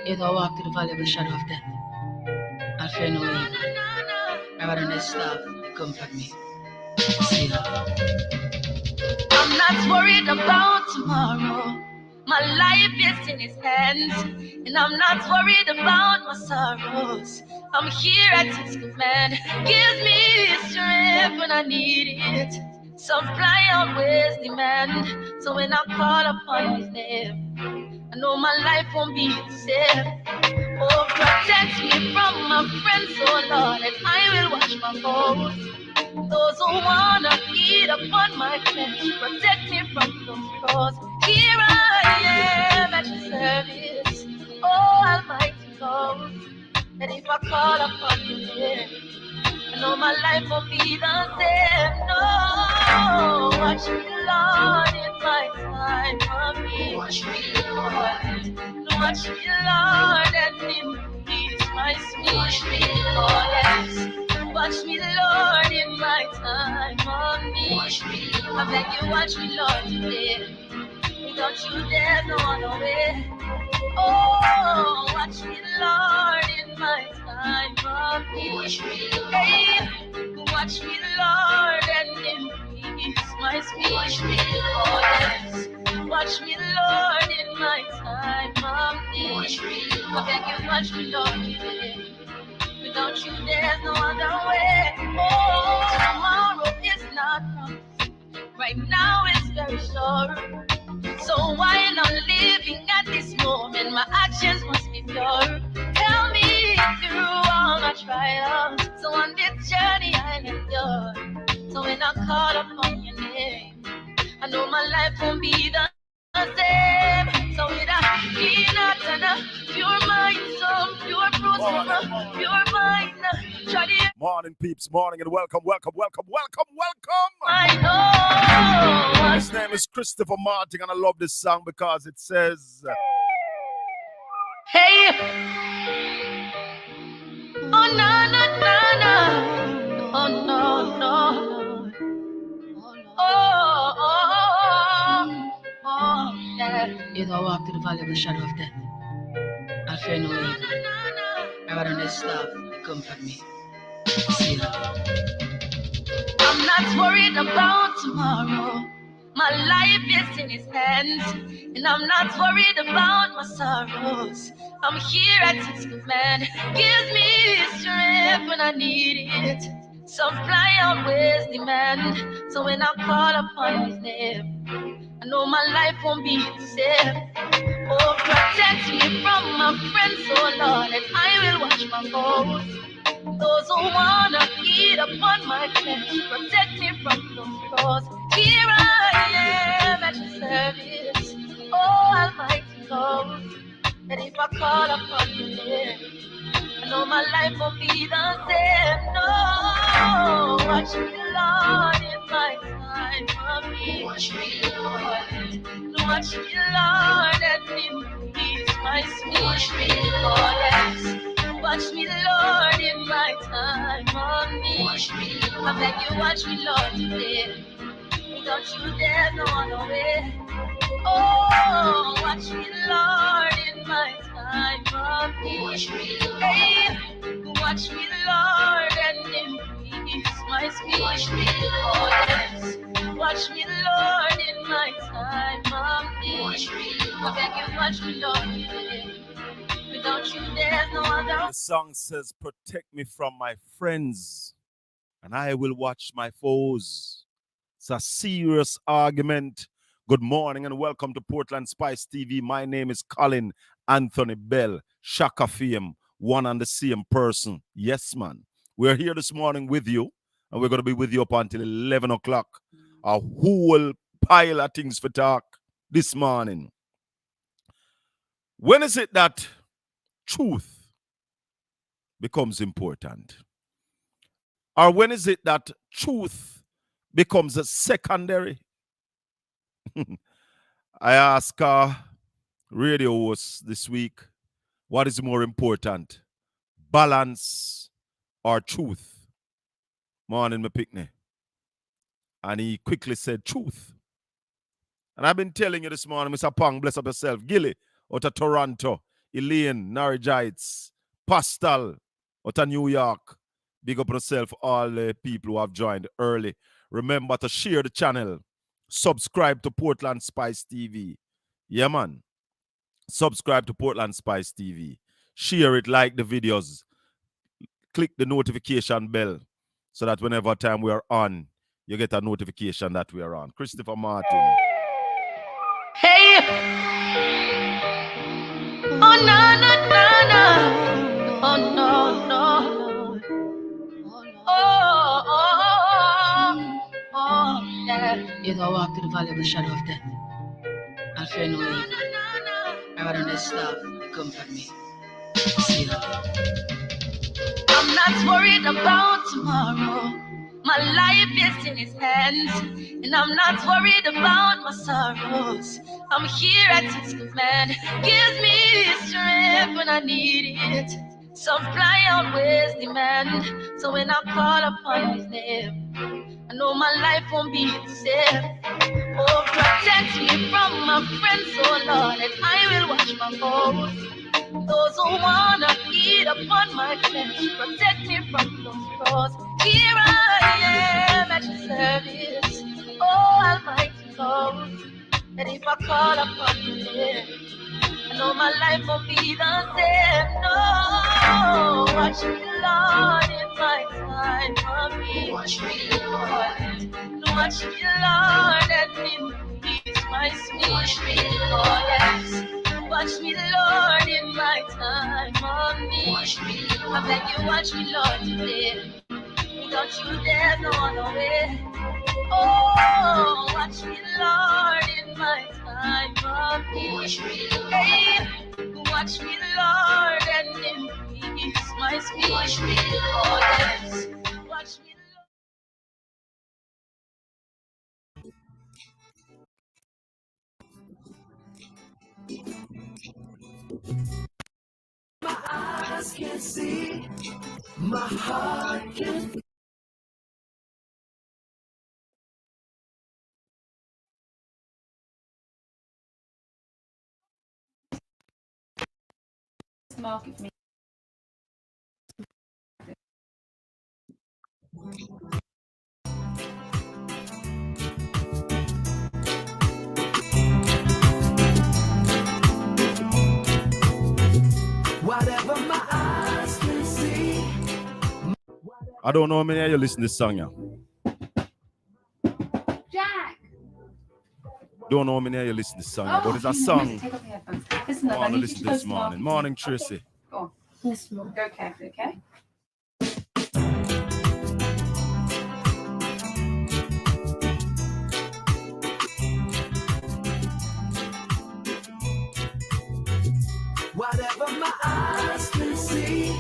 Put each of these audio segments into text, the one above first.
If I walk through the valley of the shadow of death, I'll fear no evil. Rather than this stuff, comfort me. See you. I'm not worried about tomorrow. My life is in His hands, and I'm not worried about my sorrows. I'm here at His command. Gives me strength when I need it. Supply always demand. So when I call upon His name, I know my life won't be the same. Oh, protect me from my friends, oh Lord, and I will watch my foes. Those who wanna eat upon my flesh, protect me from those crows. Here I am at your service, oh Almighty God. And if I call upon your name, I know my life will be the same. No, watch me, Lord, in my time of need. Watch me, Lord. Watch me, Lord, and increase my speed. Watch me, Lord, yes. Watch me, Lord, in my time of need. Watch me, Lord. I beg you, watch me, Lord, today. Without you, there's no other way. Oh, watch me, Lord, in my time of need. Watch me, Lord. Hey, watch me, Lord, and increase my speed. Watch me, Lord, yes. Watch me, Lord, in my time of need. Watch me, Lord. I beg you, watch me, Lord, today. Without you, there's no other way. Oh, tomorrow is not promised. Right now it's very short. So while I'm living at this moment, my actions must be pure. Help me through all my trials. So on this journey I'll endure. So when I call upon your name, I know my life won't be the same. So with a clean heart and a pure mind, some pure fruits from a pure mind. Morning, peeps. Morning and welcome. I know. His name is Christopher Martin, and I love this song because it says, Hey. Oh no no no no. Oh no no. Oh yeah. If I walk through the valley of the shadow of death, I'll fear no evil. Rather than this stuff, comfort me. See you. I'm not worried about tomorrow. My life is in His hands, and I'm not worried about my sorrows. I'm here at His command. Gives me strength when I need it. Supply always demand. So when I call upon His name, I know my life won't be the same. Oh, protect me from my friends, oh Lord, and I will watch my foes. Those who wanna eat upon my flesh, protect me from those crows. Here I am at your service, oh Almighty God. And if I call upon your name, I know my life will be the same. No, watch me, Lord, in my time of need. Watch me, Lord. Watch me, Lord, and increase my speed. Watch me, Lord, yes. Watch me, Lord, in my time of need. Watch me, Lord. I beg you, watch me, Lord, today. Without you, there's no other way. Oh, watch me, Lord, in my time of need. Watch me, Lord. Hey, watch me, Lord, and increase my speed. Watch me, Lord, yes. Watch me, Lord, in my time of need. Watch me, Lord. I beg you, watch me, Lord, today. Without you, there's no other. the song says, protect me from my friends, and I will watch my foes. It's a serious argument. Good morning and welcome to Portland Spice TV. My name is Colin Anthony Bell, SHACKA fame, one and the same person. Yes, man. We're here this morning with you, and we're going to be with you up until 11 o'clock. A whole pile of things for talk this morning. When is it that truth becomes important? Or when is it that truth becomes a secondary? I ask radio hosts this week, what is more important, balance or truth? Morning, my picnic. And he quickly said, truth. And I've been telling you this morning, Mr. Pong, bless up yourself, Gilly, out of Toronto. Elaine, Narijites, Pastel, out of New York. Big up yourself, all the people who have joined early. Remember to share the channel. Subscribe to Portland Spice TV. Yeah, man. Subscribe to Portland Spice TV. Share it, like the videos. Click the notification bell so that whenever time we are on, you get a notification that we are on. Christopher Martin. Hey! Oh, no, no, no, no. Oh, no, no. Oh, yeah. If I walk through the valley of the shadow of death, I'll fear no evil. Rather than this stuff, come from me. See that? I'm not worried about tomorrow. My life is in his hands, and I'm not worried about my sorrows. I'm here at his command. Give me strength when I need it. Supply always demand. So when I call upon his name, I know my life won't be the same. Oh, protect me from my friends, oh Lord, and I will watch my foes. Those who wanna eat upon my flesh, protect me from those foes. Here I am at your service, oh Almighty God. And if I call upon you, I know my life won't be the same. No, watch me, Lord, in my time of need. Watch me, Lord. Watch me, Lord, and increase my speed. Watch me, Lord, yes. Watch me, Lord, in my time of need. Watch me, Lord. I beg you, watch me, Lord, today. Without you, there's no other way. Oh, watch me, Lord, in my time of need. Watch me, Lord. Hey, watch me, Lord, and increase my speed. Watch me, Lord, yes. Watch me, My eyes can see, my heart can feel. Market for me. Whatever my eyes can see. I don't know how many of you listen to this song, yeah. Jack! Don't know how many of you listen to this song, yeah, but it's a song I want to listen to this morning. Morning, Tracy. Go on. Yes, Mom. Go carefully, okay? Whatever my eyes can see,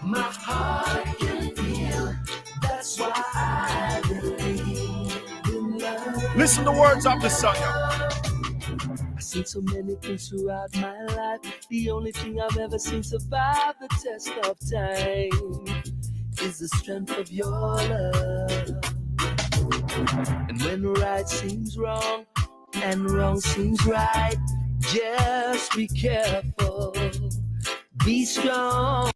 my heart can feel. That's why I believe in love. Listen to the words of the song, yeah. I've seen so many things throughout my life. The only thing I've ever seen survive the test of time is the strength of your love. And when right seems wrong and wrong seems right, just be careful, be strong.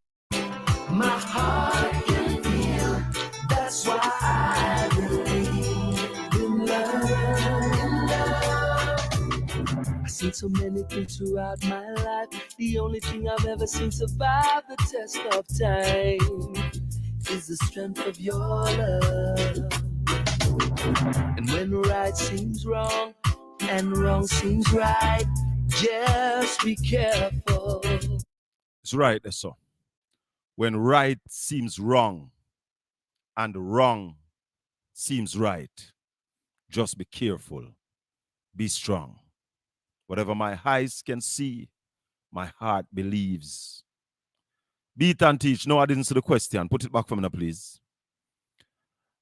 My heart can feel, that's why I believe in love. I've seen so many things throughout my life. The only thing I've ever seen survive the test of time is the strength of your love. And when right seems wrong and wrong seems right, just be careful. It's right, that's so. When right seems wrong and wrong seems right, just be careful, be strong. Whatever my eyes can see, my heart believes. Beat and teach. No, I didn't see the question. Put it back for me now, please.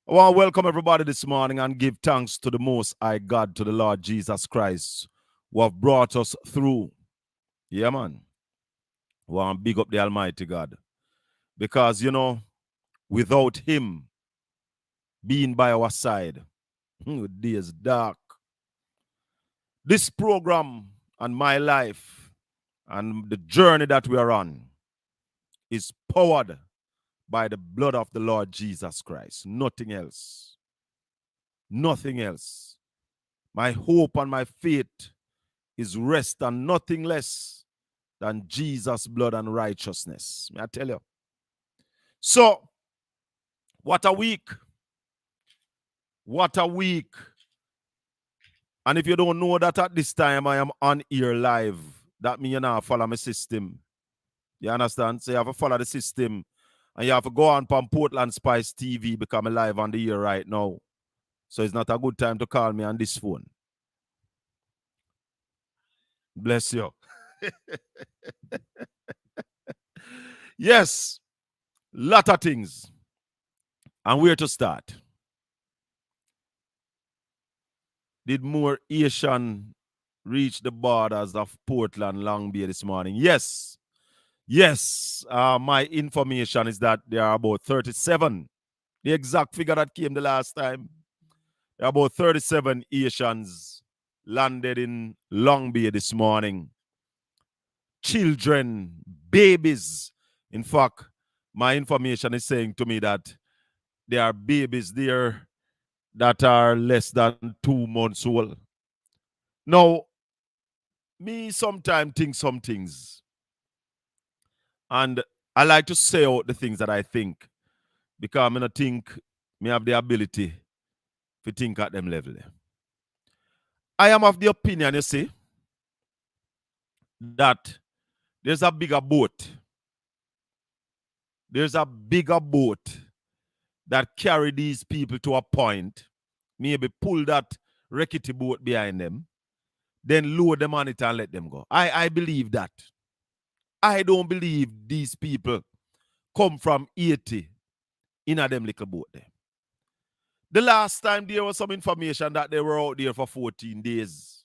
I want to welcome everybody this morning and give thanks to the Most High God, to the Lord Jesus Christ, who have brought us through. Yeah, man. I want to big up the Almighty God. Because, you know, without Him being by our side, the day is dark. This program and my life And the journey that we are on is powered by the blood of the Lord Jesus Christ. Nothing else. Nothing else. My hope and my faith is rest on nothing less than Jesus' blood and righteousness. May I tell you? So, what a week. What a week. And if you don't know that at this time I am on here live, that means you now follow my system. You understand? So you have to follow the system. And you have to go on Portland Spice TV, become live on the air right now. So it's not a good time to call me on this phone. Bless you. Yes, lot of things. And where to start? Did more Asian reach the borders of Portland, Long Bay this morning? Yes. Yes. My information is that there are about 37. The exact figure that came the last time. There are about 37 Asians landed in Long Bay this morning. Children, babies. In fact, my information is saying to me that there are babies there that are less than 2 months old. Now, me sometimes think some things. And I like to say out the things that I think. Because I don't think me have the ability to think at them level. I am of the opinion, you see, that there's a bigger boat. There's a bigger boat that carry these people to a point, maybe pull that rickety boat behind them, then load them on it and let them go. I believe that. I don't believe these people come from 80 in a them little boat there. The last time there was some information that they were out there for 14 days.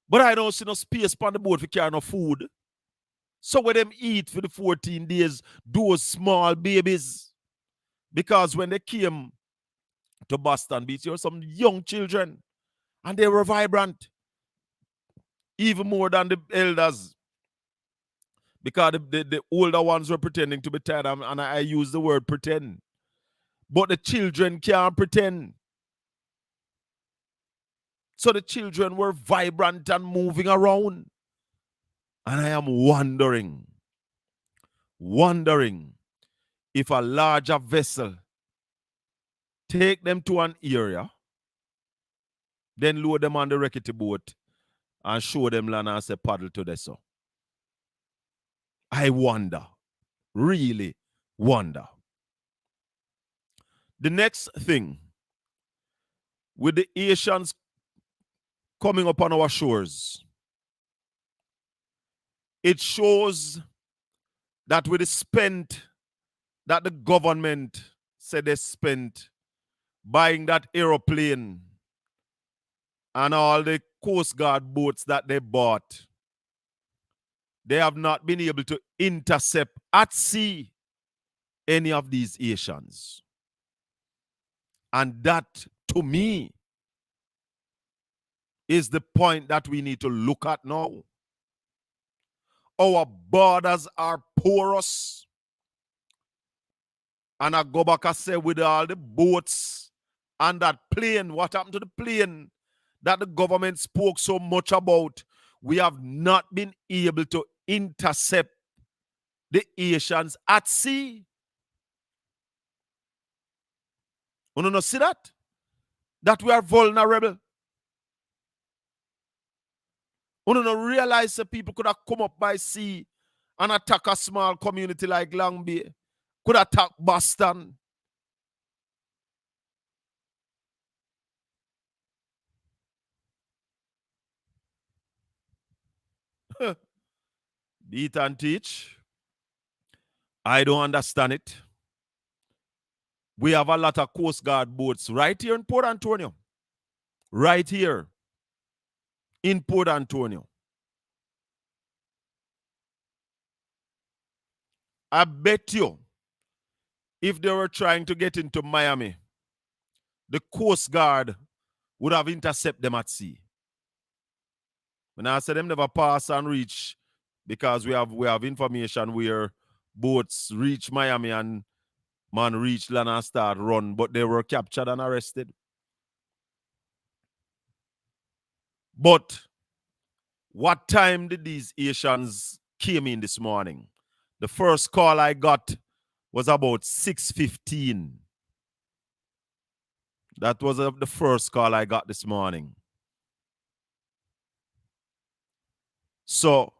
But I don't see no space on the boat to carry no food. So when them eat for the 14 days, those small babies. Because when they came to Boston Beach, there were some young children. And they were vibrant. Even more than the elders. Because the older ones were pretending to be tired. And I use the word pretend. But the children can't pretend. So the children were vibrant and moving around. And I am wondering if a larger vessel take them to an area, then load them on the rickety boat and show them land and say paddle to this. So I wonder, really wonder. The next thing, with the Asians coming upon our shores, it shows that with the spent that the government said they spent buying that aeroplane and all the Coast Guard boats that they bought, they have not been able to intercept at sea any of these Asians. And that, to me, is the point that we need to look at now. Our borders are porous. And I go back and say, with all the boats and that plane, what happened to the plane that the government spoke so much about? We have not been able to intercept the Asians at sea. You don't see that? That we are vulnerable. You don't realize that people could have come up by sea and attack a small community like Long Bay. Could attack Boston. Beat and teach. I don't understand it. We have a lot of Coast Guard boats right here in Port Antonio. Right here in Port Antonio. I bet you, if they were trying to get into Miami, the Coast Guard would have intercepted them at sea. When I say them never pass and reach, because we have information where boats reach Miami and man reach land and start run, but they were captured and arrested. But what time did these Asians came in this morning? The first call I got was about 6:15. That was the first call I got this morning. So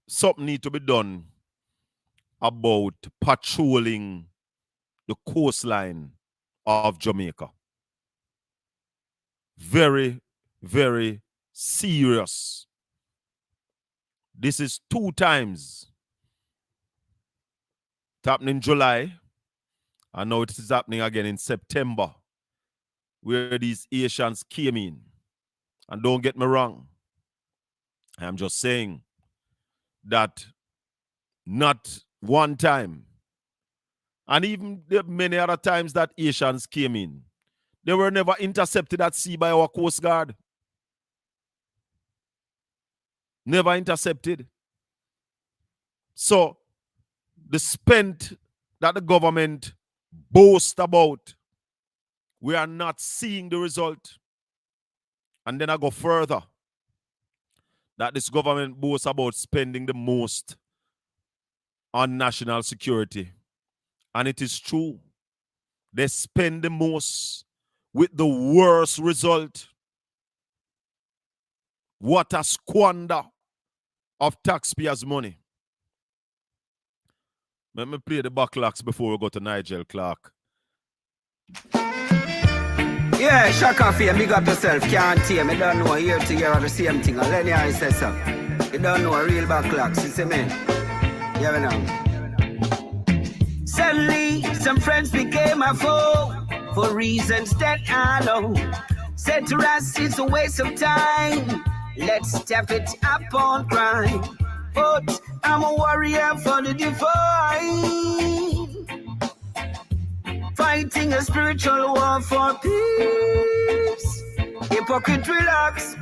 something need to be done about patrolling the coastline of Jamaica. Very, very serious. This is 2 times. It happened in July. I know it is happening again in September, where these Asians came in. And don't get me wrong, I'm just saying that not one time, and even the many other times that Asians came in, they were never intercepted at sea by our Coast Guard. Never intercepted. So the spend that the government boasts about, we are not seeing the result. And then I go further, that this government boasts about spending the most on national security. And it is true. They spend the most with the worst result. What a squander of taxpayers' money. Let me play the backlocks before we go to Nigel Clark. Yeah, SHACKA fame, big up yourself, can't tame. You don't know here to hear the same thing. And Lenny I says so. You don't know a real backlocks, you see me? Yeah, we know. Suddenly, some friends became a foe for reasons that I know. Said to us, it's a waste of time. Let's step it up on crime. But I'm a warrior for the divine. Fighting a spiritual war for peace. Hypocrite relax.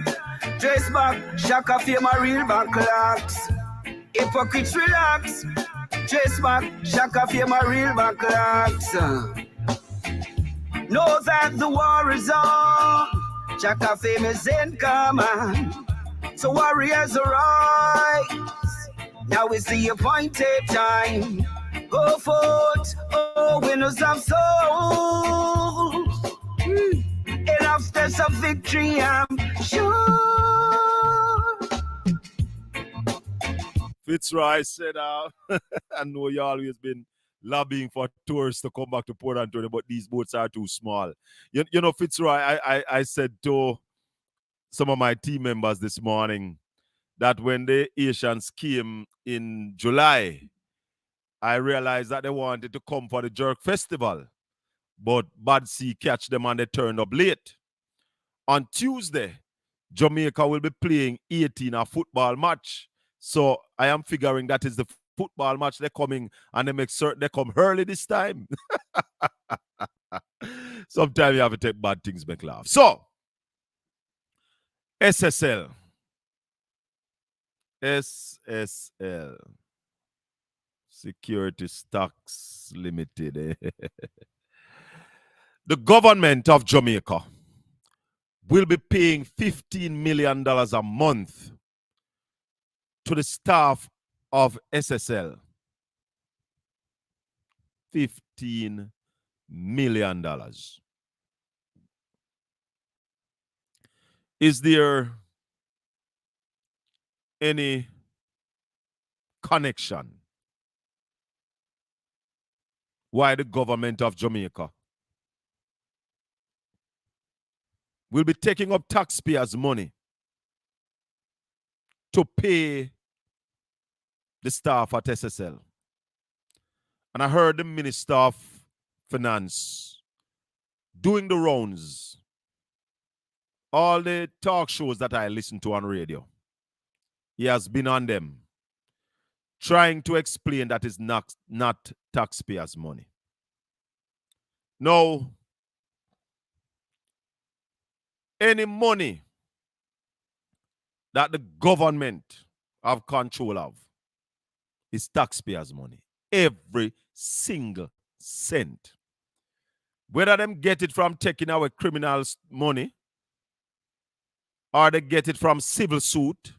Dress back, SHACKA fame a real backlocks. Hypocrites relax. Dress back, SHACKA fame a real backlocks. Know that the war is on. SHACKA fame is in command. So warriors arise. Now is the appointed time. Go forth, oh winners of souls. Enough steps of victory, I'm sure. Fitzroy said, I know you always been lobbying for tourists to come back to Port Antonio, but these boats are too small. You know, Fitzroy, I said to some of my team members this morning that when the Asians came in July, I realized that they wanted to come for the Jerk Festival, but Bad Sea catch them and they turned up late. On Tuesday, Jamaica will be playing 18 a football match. So I am figuring that is the football match they're coming, and they make certain they come early this time. Sometimes you have to take bad things, make laugh. So, SSL. Security Stocks Limited. The government of Jamaica will be paying $15 million a month to the staff of SSL. $15 million. Is there any connection why the government of Jamaica will be taking up taxpayers' money to pay the staff at SSL? And I heard the Minister of Finance doing the rounds, all the talk shows that I listen to on radio. He has been on them, trying to explain that it's not taxpayers' money. No, any money that the government have control of is taxpayers' money. Every single cent. Whether them get it from taking away criminals' money or they get it from civil suit,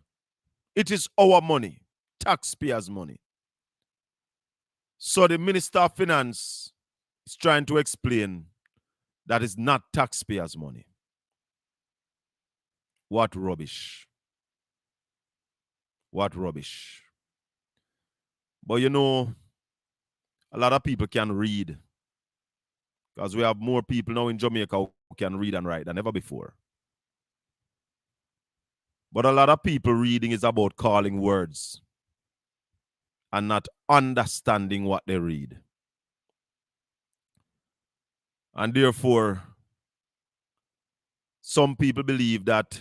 it is our money, taxpayers' money. So the Minister of Finance is trying to explain that is not taxpayers' money. What rubbish. What rubbish. But you know, a lot of people can read. Because we have more people now in Jamaica who can read and write than ever before. But a lot of people reading is about calling words and not understanding what they read. And therefore, some people believe that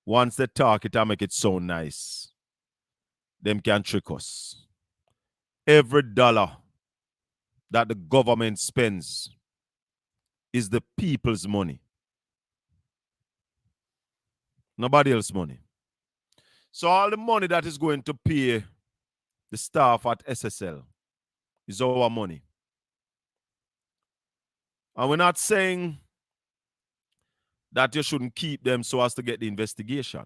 once they talk it and make it sound nice, them can trick us. Every dollar that the government spends is the people's money. Nobody else's money. So all the money that is going to pay the staff at SSL is our money. And we're not saying that you shouldn't keep them so as to get the investigation.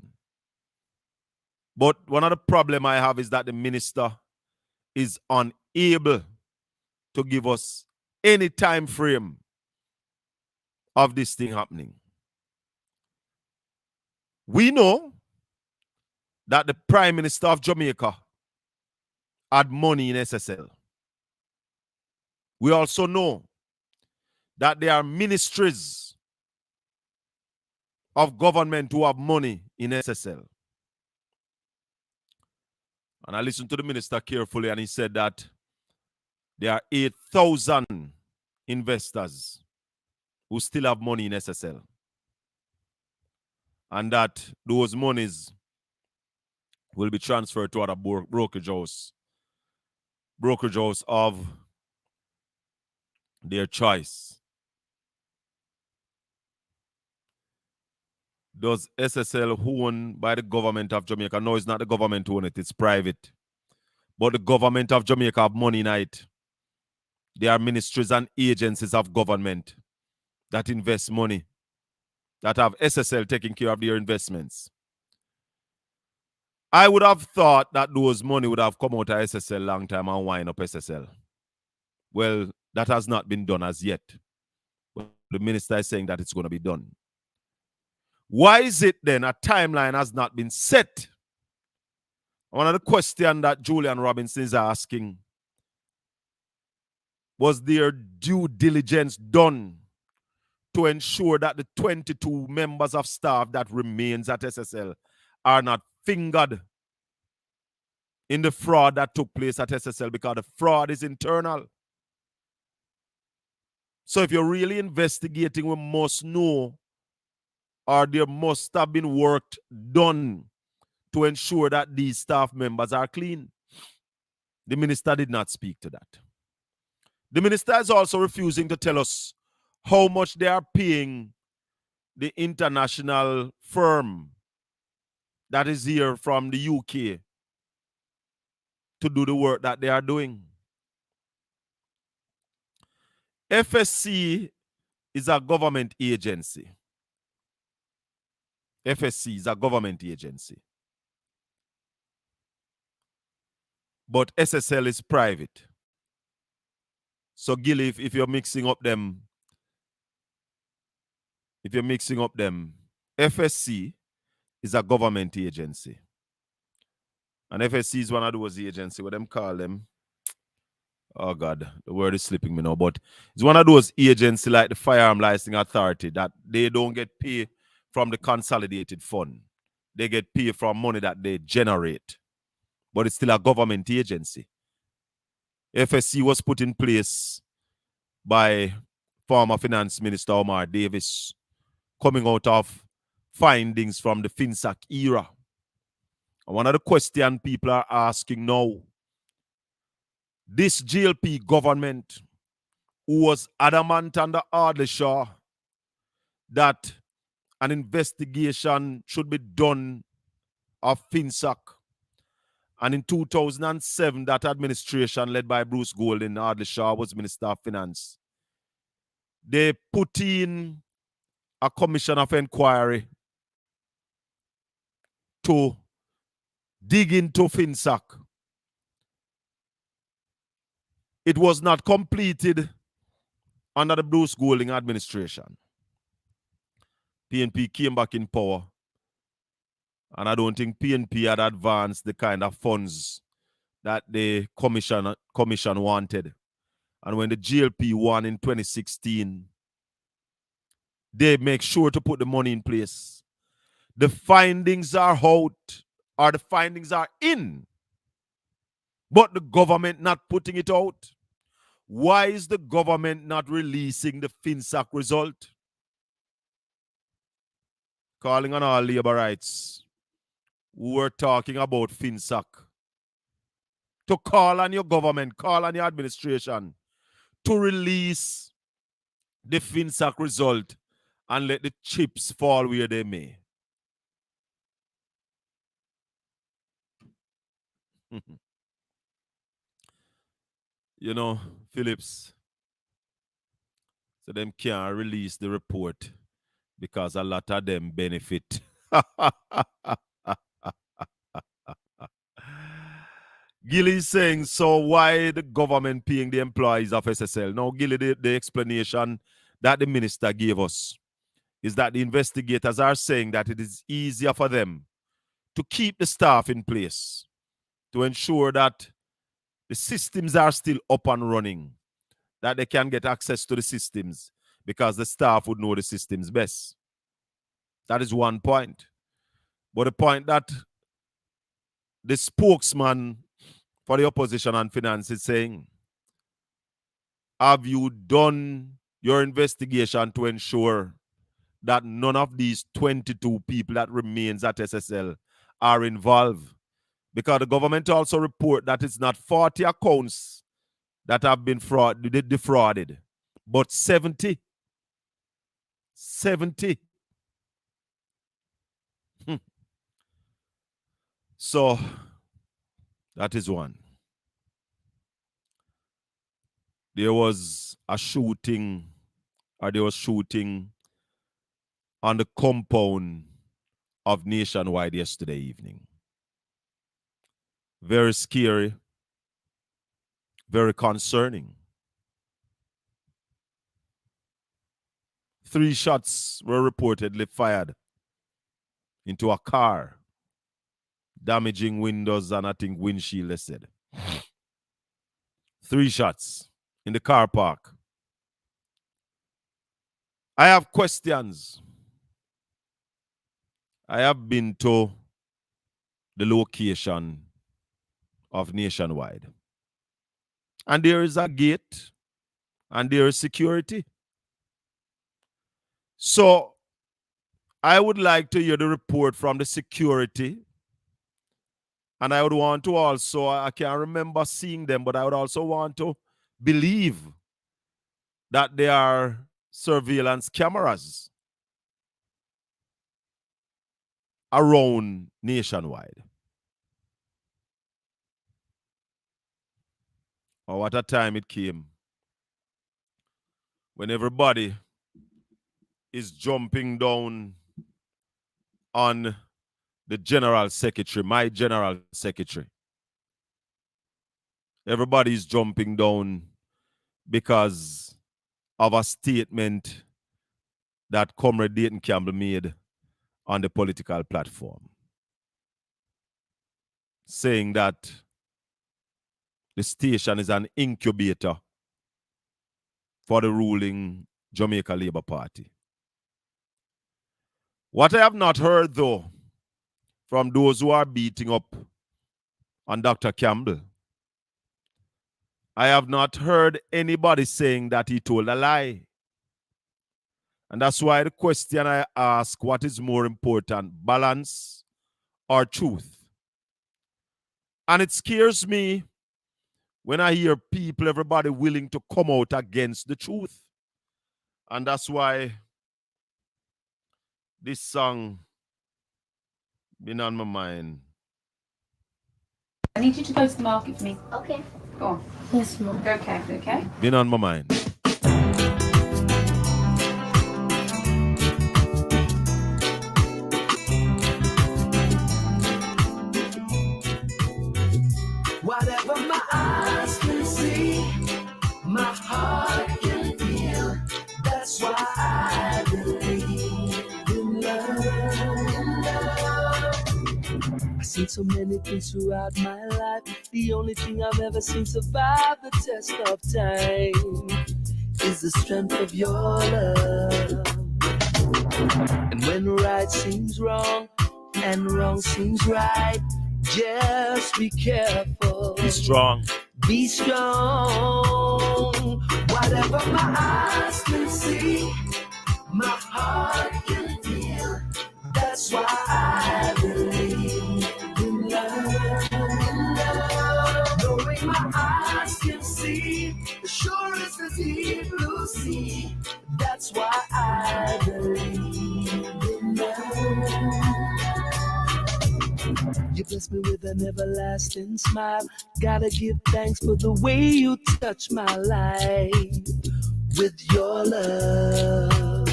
But one of the problems I have is that the minister is unable to give us any time frame of this thing happening. We know that the Prime Minister of Jamaica had money in SSL. We also know that there are ministries of government who have money in SSL. And I listened to the minister carefully and he said that there are 8,000 investors who still have money in SSL. And that those monies will be transferred to other brokerage house of their choice. Does SSL own by the government of Jamaica? No, it's not the government who own it, it's private. But the government of Jamaica have money in it. There are ministries and agencies of government that invest money, that have SSL taking care of their investments. I would have thought that those money would have come out of SSL long time and wind up SSL. Well, that has not been done as yet. But the minister is saying that it's going to be done. Why is it then a timeline has not been set? One of the questions that Julian Robinson is asking, was there due diligence done to ensure that the 22 members of staff that remains at SSL are not fingered in the fraud that took place at SSL, because the fraud is internal. So if you're really investigating, we must know, or there must have been work done to ensure that these staff members are clean. The minister did not speak to that. The minister is also refusing to tell us how much they are paying the international firm that is here from the UK to do the work that they are doing. FSC is a government agency. FSC is a government agency. But SSL is private. So Gilly, if you're mixing up them, FSC is a government agency. And FSC is one of those agencies, what them call them. Oh God, the word is slipping me now. But it's one of those agencies like the Firearm Licensing Authority that they don't get paid from the consolidated fund. They get paid from money that they generate. But it's still a government agency. FSC was put in place by former Finance Minister Omar Davis, coming out of findings from the FinSAC era. And one of the questions people are asking now, this GLP government, who was adamant under Ardlishaw that an investigation should be done of FinSAC. And in 2007, that administration led by Bruce Golding, Ardley Shaw was Minister of Finance. They put in a commission of inquiry to dig into FinSAC. It was not completed under the Bruce Golding administration. PNP came back in power. And I don't think PNP had advanced the kind of funds that the commission wanted. And when the GLP won in 2016, they make sure to put the money in place. The findings are out, or the findings are in, but the government not putting it out. Why is the government not releasing the FinSAC result? Calling on all labor rights who are talking about FinSAC to call on your government, call on your administration to release the FinSAC result and let the chips fall where they may. You know, Phillips, so them can't release the report because a lot of them benefit. Gilly is saying, so why the government paying the employees of SSL? Now, Gilly, the explanation that the minister gave us is that the investigators are saying that it is easier for them to keep the staff in place to ensure that the systems are still up and running, that they can get access to the systems because the staff would know the systems best. That is one point. But the point that the spokesman for the opposition on finance is saying, have you done your investigation to ensure that none of these 22 people that remains at SSL are involved? Because the government also report that it's not 40 accounts that have been defrauded, but 70. 70. So, that is one. There was a shooting, or there was shooting on the compound of Nationwide yesterday evening. Very scary, very concerning. 3 shots were reportedly fired into a car, damaging windows and I think windshield, they said. 3 shots in the car park. I have questions. I have been to the location of Nationwide. And there is a gate and there is security. So I would like to hear the report from the security. And I would want to also, I can't remember seeing them, but I would also want to believe that there are surveillance cameras around Nationwide. Oh, what a time it came when everybody is jumping down on the general secretary, my general secretary. Everybody is jumping down because of a statement that Comrade Dayton Campbell made on the political platform, saying that the station is an incubator for the ruling Jamaica Labour Party. What I have not heard, though, from those who are beating up on Dr. Campbell, I have not heard anybody saying that he told a lie. And that's why the question I ask, what is more important, balance or truth? And it scares me when I hear people, everybody willing to come out against the truth. And that's why this song Been on my mind. I need you to go to the market for me. Okay. Go on. Yes, Mom. Go carefully, okay? Been on my mind. Whatever my eyes can see, my heart can feel. That's why I believe in love. I've seen so many things throughout my life. The only thing I've ever seen survive the test of time is the strength of your love. And when right seems wrong and wrong seems right, just be careful. Be strong. Be strong. Whatever my eyes can see, my heart can feel. That's why I believe in love. Knowing my eyes can see, as sure as the deep blue sea. That's why I believe in love. You bless me with an everlasting smile. Gotta give thanks for the way you touch my life with your love.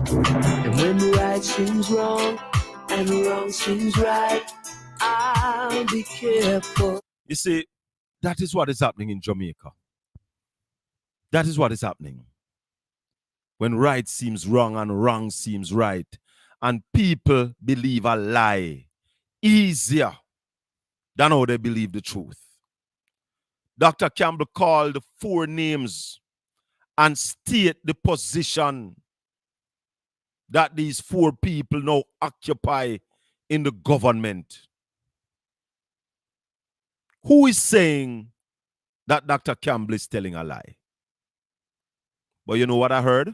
And when right seems wrong and wrong seems right, I'll be careful. You see, that is what is happening in Jamaica. That is what is happening. When right seems wrong and wrong seems right, and people believe a lie easier than how they believe the truth. Dr. Campbell called the 4 names and state the position that these 4 people now occupy in the government. Who is saying that Dr. Campbell is telling a lie? But you know what I heard?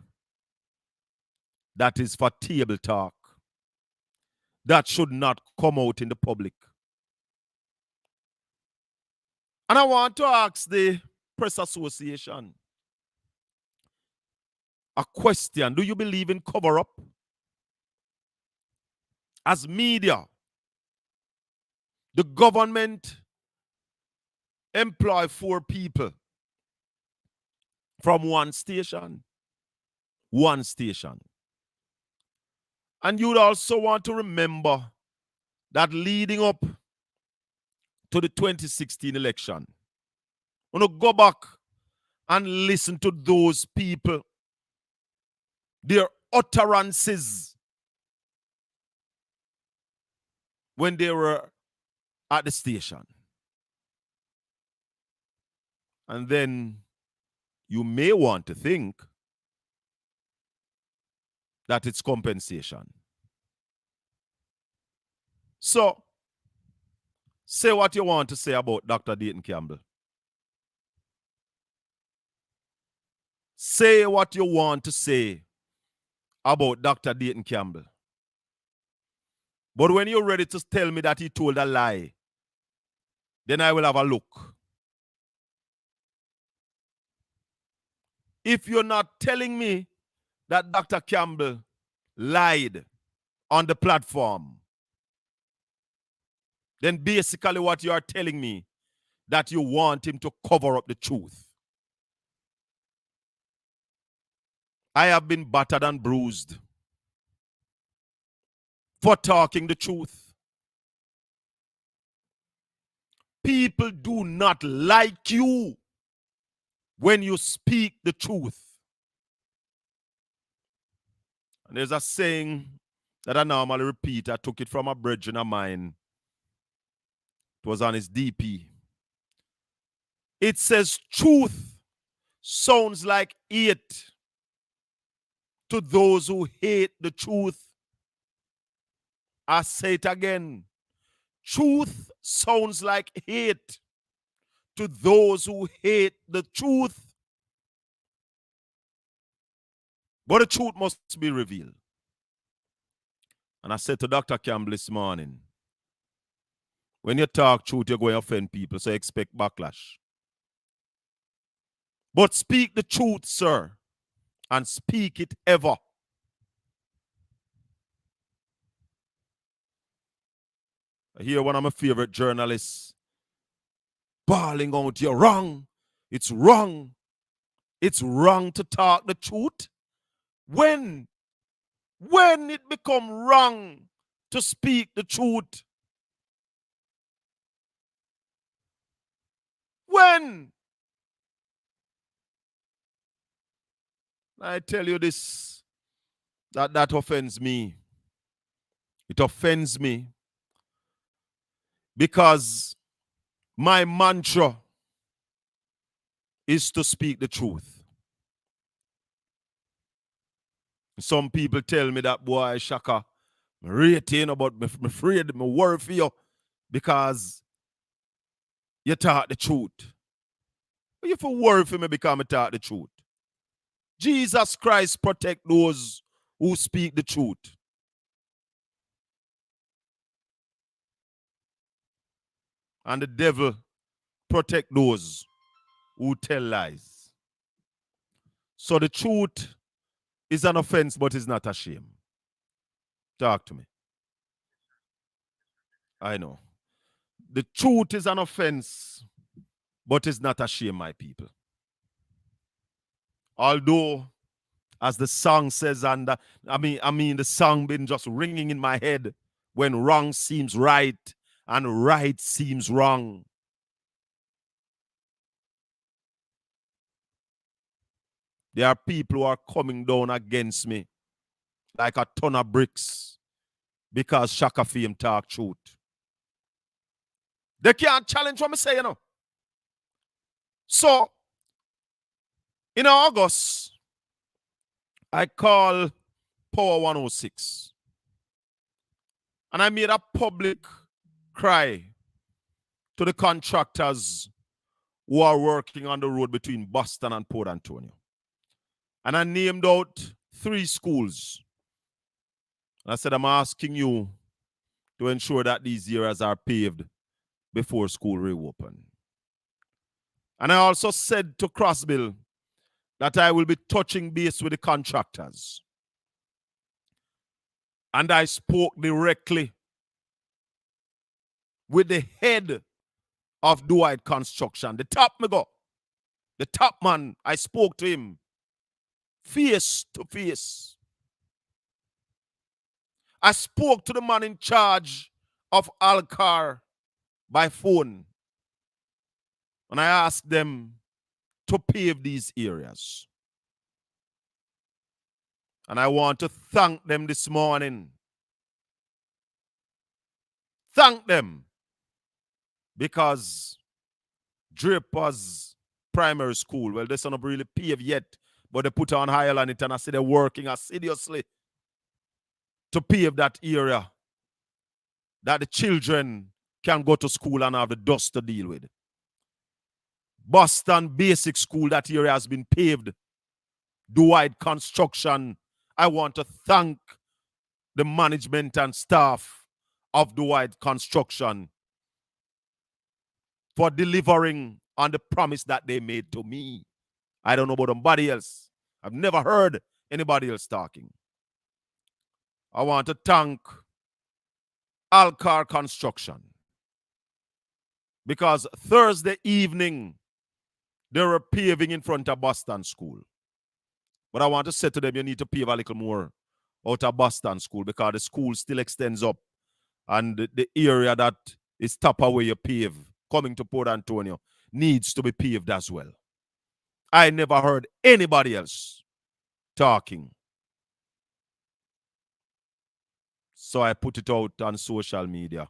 That is for table talk. That should not come out in the public. And I want to ask the Press Association a question. Do you believe in cover-up? As media, the government employ 4 people from one station. One station. And you'd also want to remember that leading up to the 2016 election, I'm going to go back and listen to those people, their utterances when they were at the station. And then you may want to think that it's compensation. So, say what you want to say about Dr. Dayton Campbell. Say what you want to say about Dr. Dayton Campbell. But when you're ready to tell me that he told a lie, then I will have a look. If you're not telling me that Dr. Campbell lied on the platform, then basically what you are telling me that you want him to cover up the truth. I have been battered and bruised for talking the truth. People do not like you when you speak the truth. And there's a saying that I normally repeat. I took it from a brethren of mine. It was on his DP. It says, truth sounds like hate to those who hate the truth. I say it again. Truth sounds like hate to those who hate the truth. But the truth must be revealed. And I said to Dr. Campbell this morning, when you talk truth, you're going to offend people, so expect backlash. But speak the truth, sir, and speak it ever. I hear one of my favorite journalists bawling out, you're wrong. It's wrong. It's wrong to talk the truth. When it become wrong to speak the truth? When? I tell you this, that offends me. It offends me because my mantra is to speak the truth. Some people tell me that, boy, Shaka, I'm rating, but I'm afraid, I'm worried for you because you talk the truth. But you for worry for me because I talk the truth. Jesus Christ protect those who speak the truth. And the devil protect those who tell lies. So the truth is an offense, but it's not a shame. Talk to me. I know. The truth is an offense, but it's not a shame, my people. Although, as the song says, and the song been just ringing in my head when wrong seems right and right seems wrong. There are people who are coming down against me like a ton of bricks because Shaka Fame talk truth. They can't challenge what I say, you know. So, in August, I call Power 106. And I made a public cry to the contractors who are working on the road between Boston and Port Antonio. And I named out 3 schools. And I said, I'm asking you to ensure that these areas are paved before school reopen. And I also said to Crossbill that I will be touching base with the contractors. And I spoke directly with the head of Dwight Construction, the top man. I spoke to him face to face. I spoke to the man in charge of Alcar by phone. And I asked them to pave these areas. And I want to thank them this morning. Thank them. Because Draper's primary school, well, they're not really paved yet, but they put on higher on it, and I see they're working assiduously to pave that area that the children can go to school and have the dust to deal with. Boston Basic School, that area has been paved. Dwight Construction, I want to thank the management and staff of Dwight Construction for delivering on the promise that they made to me. I don't know about anybody else. I've never heard anybody else talking. I want to thank Alcar Construction because Thursday evening they were paving in front of Boston School. But I want to say to them, you need to pave a little more out of Boston School because the school still extends up and the area that is top away you pave coming to Port Antonio needs to be paved as well. I never heard anybody else talking. So I put it out on social media.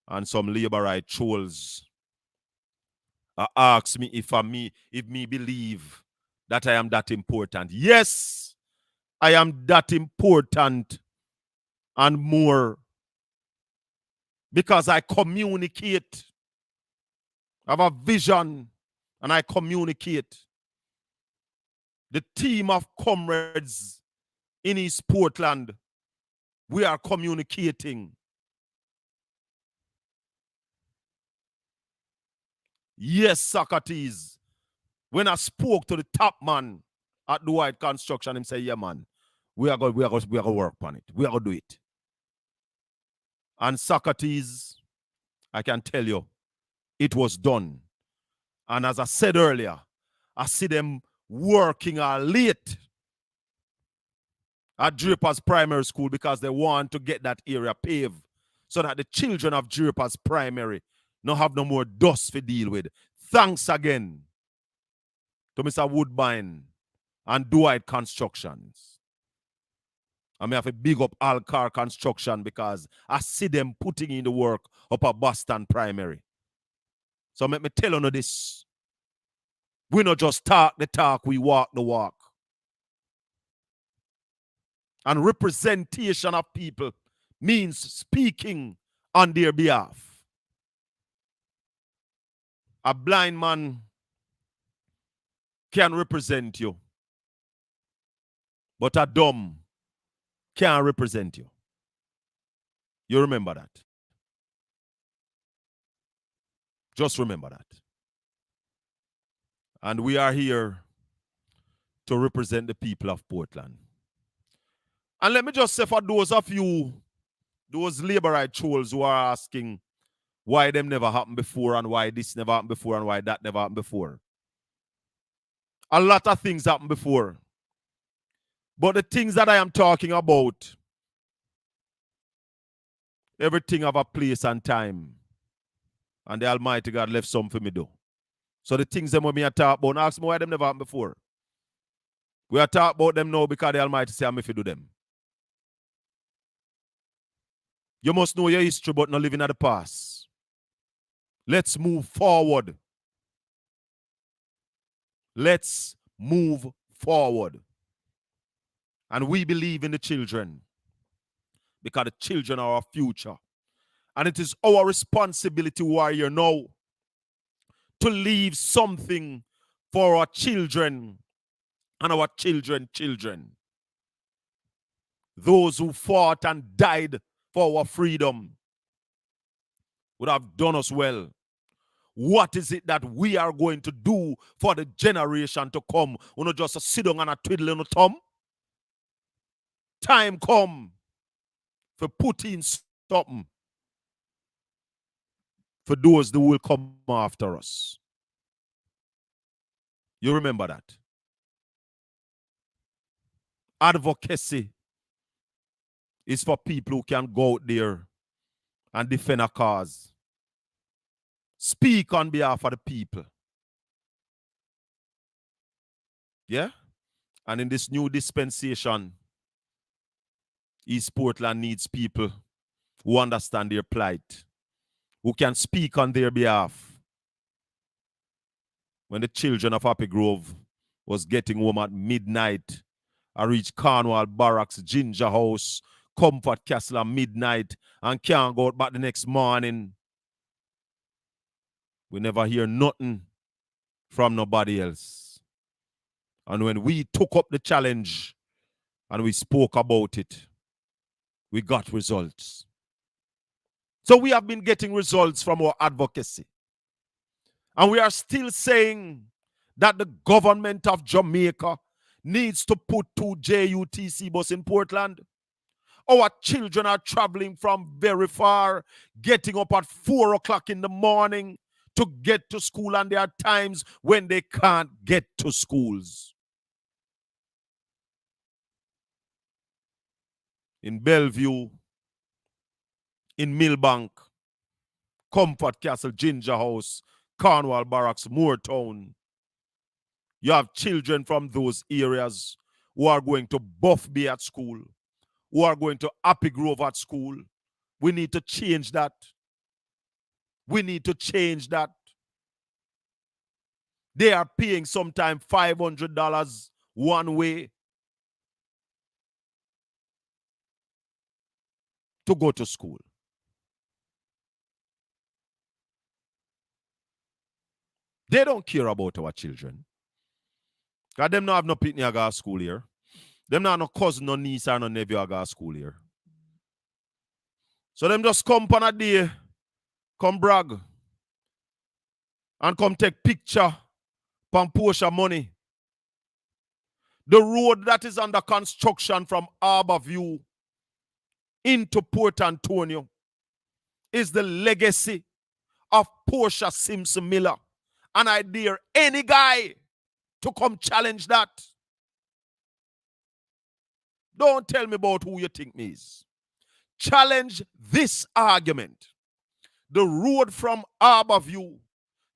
And some labor right trolls ask me if me believe that I am that important. Yes, I am that important and more because I communicate. I have a vision and I communicate. The team of comrades in East Portland, we are communicating. Yes, Socrates. When I spoke to the top man at Dwight Construction, him say, yeah, man, we are going to work on it. We are going to do it. And Socrates, I can tell you, it was done. And as I said earlier, I see them working late at Draper's Primary School because they want to get that area paved so that the children of Draper's Primary don't have no more dust to deal with. Thanks again to Mr. Woodbine and Dwight Constructions. I may have a big up all car construction because I see them putting in the work up at Boston Primary. So let me tell you this. We not just talk the talk, we walk the walk. And representation of people means speaking on their behalf. A blind man can represent you, but a dumb can't represent you. You remember that. Just remember that. And we are here to represent the people of Portland. And let me just say for those of you, those labor rights trolls who are asking why them never happened before and why this never happened before and why that never happened before. A lot of things happened before. But the things that I am talking about, everything have a place and time. And the Almighty God left some for me do. So the things them when me talk about, ask me why them never happened before. We are talking about them now because the Almighty say I'm if you do them. You must know your history but not living at the past. Let's move forward. Let's move forward. And we believe in the children because the children are our future. And it is our responsibility who are here now to leave something for our children and our children's children. Those who fought and died for our freedom would have done us well. What is it that we are going to do for the generation to come? We not just sit down and a twiddle in the thumb. Time come for putting something for those who will come after us. You remember that. Advocacy is for people who can go out there and defend a cause. Speak on behalf of the people. Yeah? And in this new dispensation, East Portland needs people who understand their plight, who can speak on their behalf. When the children of Happy Grove was getting home at midnight, I reached Cornwall Barracks, Ginger House, Comfort Castle at midnight, and can't go out back the next morning. We never hear nothing from nobody else. And when we took up the challenge and we spoke about it, we got results. So we have been getting results from our advocacy. And we are still saying that the government of Jamaica needs to put 2 JUTC buses in Portland. Our children are traveling from very far, getting up at 4 o'clock in the morning to get to school, and there are times when they can't get to schools. In Bellevue, in Millbank, Comfort Castle, Ginger House, Cornwall Barracks, Moortown. You have children from those areas who are going to Buff Bay at school, who are going to Happy Grove at school. We need to change that. We need to change that. They are paying sometimes $500 one way to go to school. They don't care about our children. Because them not have no pitney at school here. Them not have no cousin, no niece, or no nephew at school here. So them just come on a day, come brag, and come take picture, from Porsche money. The road that is under construction from Harborview into Port Antonio is the legacy of Portia Simpson Miller. And I dare any guy to come challenge that. Don't tell me about who you think me is. Challenge this argument. The road from Harborview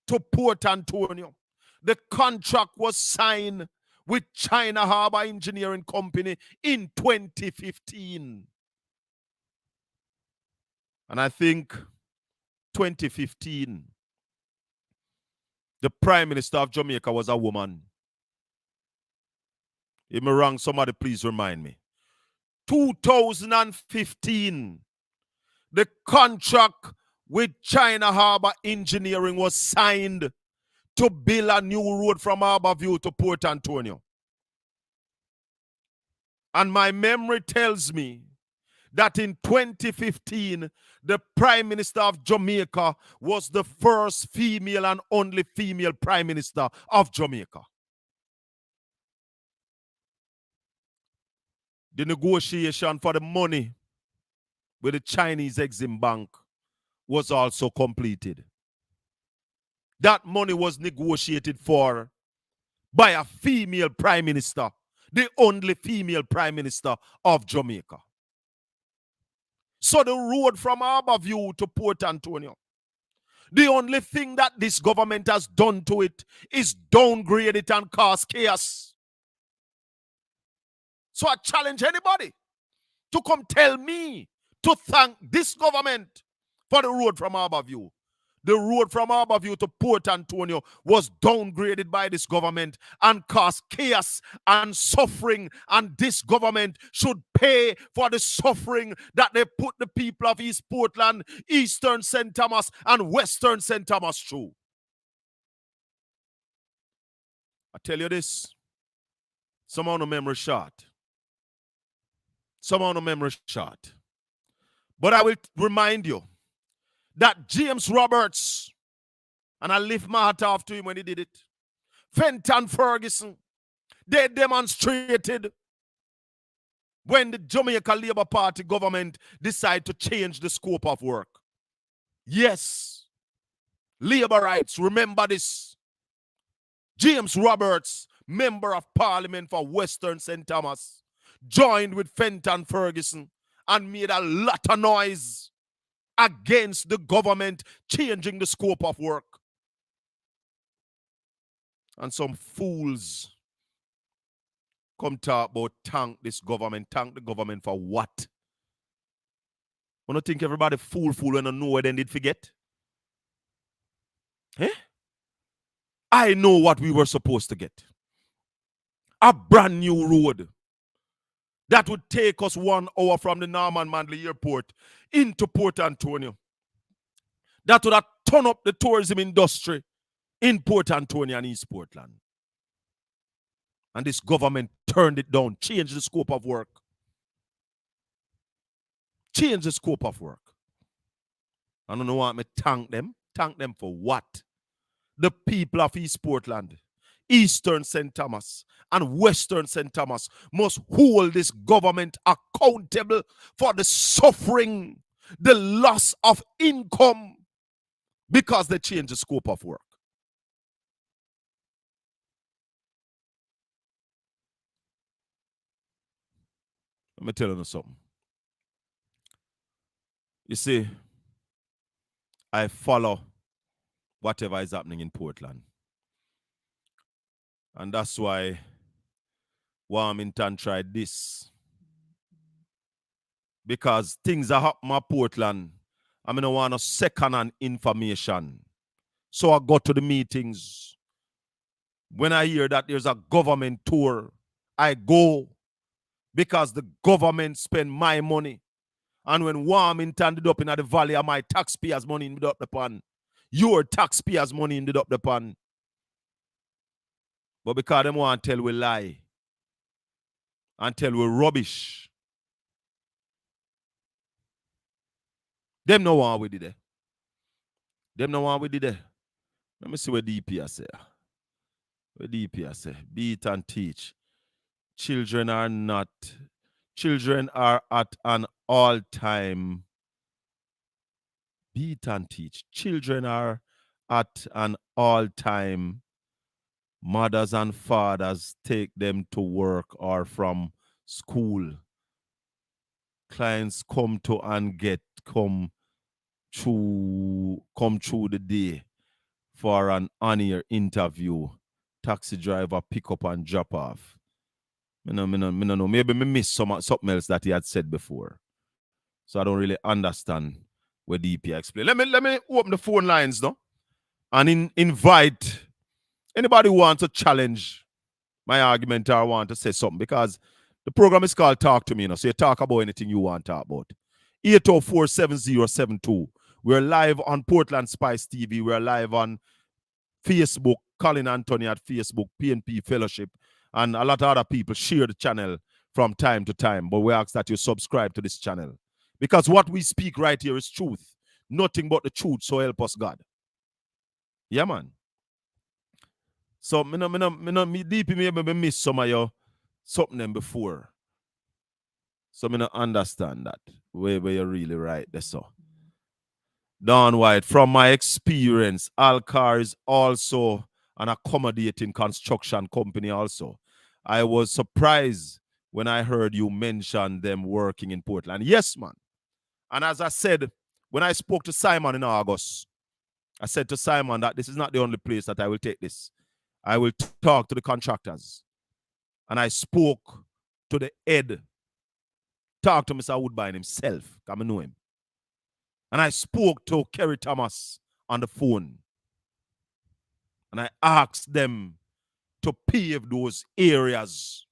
to Port Antonio, the contract was signed with China Harbor Engineering Company in 2015. And I think 2015, the Prime Minister of Jamaica was a woman. If I'm wrong, somebody please remind me. 2015, the contract with China Harbor Engineering was signed to build a new road from Harborview to Port Antonio. And my memory tells me that in 2015, the Prime Minister of Jamaica was the first female and only female Prime Minister of Jamaica. The negotiation for the money with the Chinese Exim Bank was also completed. That money was negotiated for by a female Prime Minister, the only female Prime Minister of Jamaica. So the road from Harborview to Port Antonio, the only thing that this government has done to it is downgrade it and cause chaos. So I challenge anybody to come tell me to thank this government for the road from Harborview. The road from Harborview to Port Antonio was downgraded by this government and caused chaos and suffering. And this government should pay for the suffering that they put the people of East Portland, Eastern St. Thomas, and Western St. Thomas through. I tell you this, some on the memory shot. Some on the memory shot. But I will remind you that James Roberts, and I lift my hat off to him when he did it, Fenton Ferguson, they demonstrated when the Jamaica Labour Party government decided to change the scope of work. Yes, labor rights, remember this. James Roberts, member of Parliament for Western St. Thomas, joined with Fenton Ferguson and made a lot of noise against the government changing the scope of work. And some fools come talk about thank this government. Thank the government for what? I don't think everybody fool when I know where they did forget. Eh? I know what we were supposed to get. A brand new road that would take us 1 hour from the Norman Manley Airport into Port Antonio. That would have turned up the tourism industry in Port Antonio and East Portland. And this government turned it down, changed the scope of work. Changed the scope of work. I don't know what me thank them. Thank them for what? The people of East Portland, Eastern St. Thomas, and Western St. Thomas must hold this government accountable for the suffering, the loss of income, because they changed the scope of work. Let me tell you something. You see, I follow whatever is happening in Portland. And that's why Warmington tried this. Because things are happening in Portland. I don't want a second-hand information. So I go to the meetings. When I hear that there's a government tour, I go because the government spend my money. And when Warmington ended up in the valley of my taxpayers' money ended up the pan, your taxpayers' money ended up the pan. But because them want to tell we lie and tell we rubbish, them know what we did there. Them know what we did there. Let me see what DP say. What DP say. Beat and teach. Children are at an all-time beat and teach. Children are at an all-time. Mothers and fathers take them to work or from school. Clients come to and come through the day for an on-air interview. Taxi driver pick up and drop off. Me no know. Maybe me miss something else that he had said before. So I don't really understand what DP explained. Let me open the phone lines now and invite anybody who wants to challenge my argument or want to say something, because the program is called Talk to Me, so you talk about anything you want to talk about. 804-7072. We're live on Portland Spice TV. We're live on Facebook, Colin Anthony at Facebook, PNP Fellowship, and a lot of other people share the channel from time to time. But we ask that you subscribe to this channel, because what we speak right here is truth. Nothing but the truth, so help us God. Yeah, man. So, me deep maybe miss some of your something them before. So, I don't understand that. Where you're really right there, so. Don White, from my experience, Alcar is also an accommodating construction company also. I was surprised when I heard you mention them working in Portland. Yes, man. And as I said, when I spoke to Simon in August, I said to Simon that this is not the only place that I will take this. I will talk to the contractors. And I spoke to the head, talk to Mr. Woodbine himself, come and know him. And I spoke to Kerry Thomas on the phone. And I asked them to pave those areas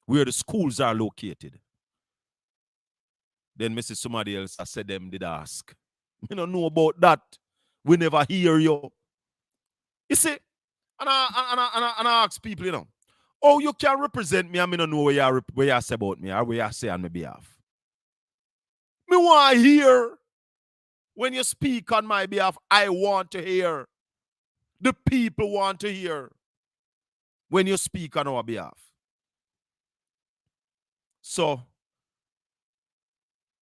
where the schools are located. Then Mrs. Somebody else, I said them did ask. We don't know about that. We never hear you. You see, and I ask people, you know, oh, you can represent me and me don't know where you say about me or where you say on my behalf. Me want to hear when you speak on my behalf. I want to hear. The people want to hear when you speak on our behalf. So,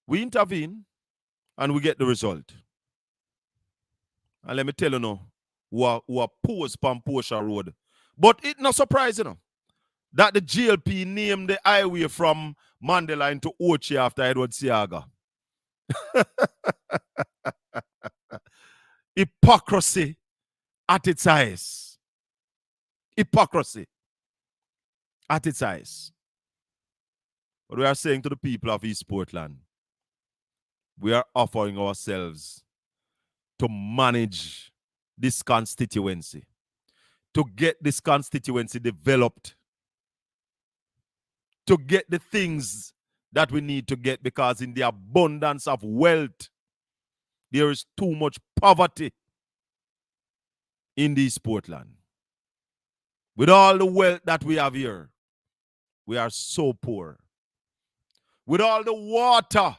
we intervene and we get the result. And let me tell you now, who are posed on Porsche Road. But it's not surprising, you know, that the GLP named the highway from Mandela into Ochi after Edward Siaga. Hypocrisy at its highest. Hypocrisy at its highest. But we are saying to the people of East Portland, we are offering ourselves to manage this constituency, to get this constituency developed, to get the things that we need to get, because in the abundance of wealth, there is too much poverty in this Portland. With all the wealth that we have here, we are so poor. With all the water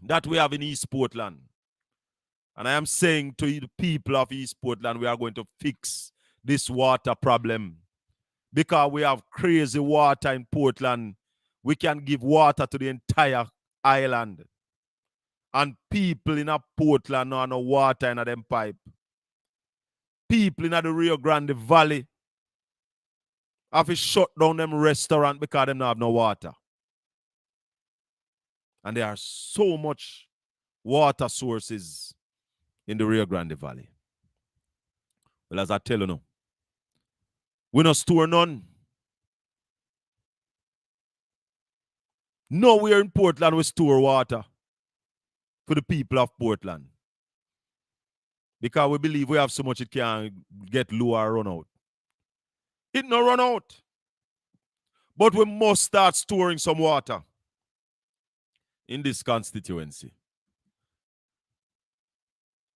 that we have in East Portland, and I am saying to the people of East Portland, we are going to fix this water problem, because we have crazy water in Portland. We can give water to the entire island. And people in a Portland don't have no water in them pipe. People in the Rio Grande Valley have to shut down them restaurant because they don't have no water. And there are so much water sources in the Rio Grande Valley. Well, as I tell you now, we don't store none. Nowhere in Portland we store water for the people of Portland, because we believe we have so much it can get low or run out. It no run out. But we must start storing some water in this constituency.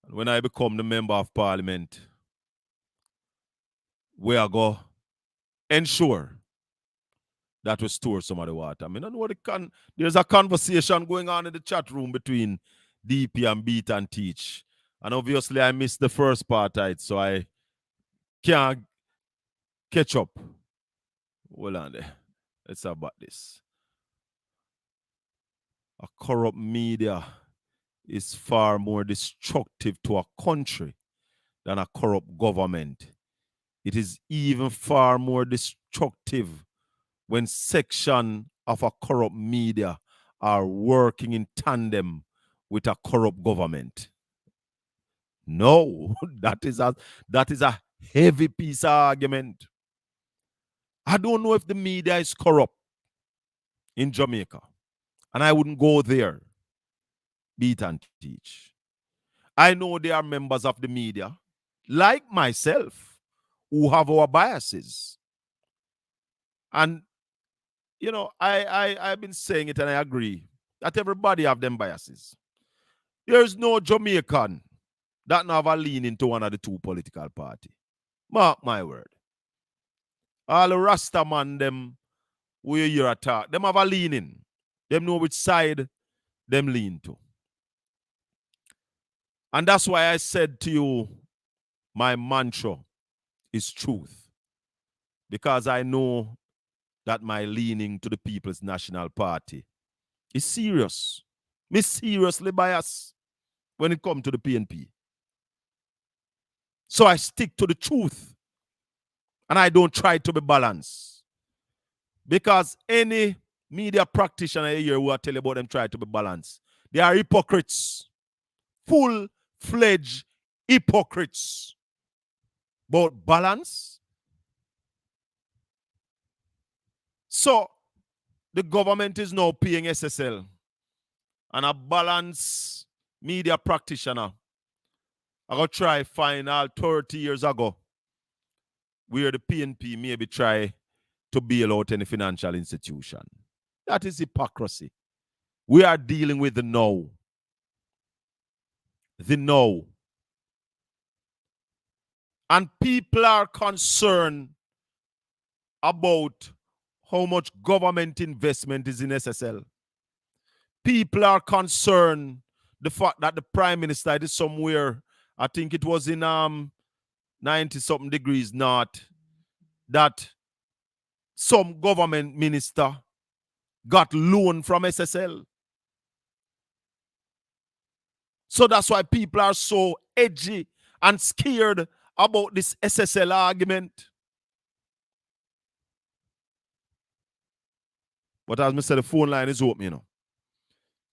And when I become the member of parliament, we are going to ensure that we store some of the water. I mean, I know there's a conversation going on in the chat room between DP and Beat and Teach. And obviously I missed the first part of it, so I can't catch up. Hold on there. Let's talk about this. A corrupt media is far more destructive to a country than a corrupt government. It is even far more destructive when section of a corrupt media are working in tandem with a corrupt government. No, that is a heavy piece of argument. I don't know if the media is corrupt in Jamaica, and I wouldn't go there, beat and teach. I know there are members of the media, like myself, who have our biases. And, you know, I've been saying it and I agree that everybody have them biases. There's no Jamaican that never lean into one of the two political party. Mark my word. All the Rasta man, them, we hear attack, them have a leaning. Them know which side them lean to. And that's why I said to you, my mantra is truth. Because I know that my leaning to the People's National Party is serious. Me seriously biased when it comes to the PNP. So I stick to the truth. And I don't try to be balanced. Because any media practitioner here who I tell you about them try to be balanced, they are hypocrites. Full-fledged hypocrites. But balance? So, the government is now paying SSL. And a balanced media practitioner, I got try find out 30 years ago where the PNP maybe try to bail out any financial institution. That is hypocrisy. We are dealing with the now. The now. And people are concerned about how much government investment is in SSL. People are concerned the fact that the Prime Minister is somewhere, I think it was in 90-something degrees north, that some government minister got loan from SSL. So that's why people are so edgy and scared about this SSL argument. But as I said, the phone line is open, you know.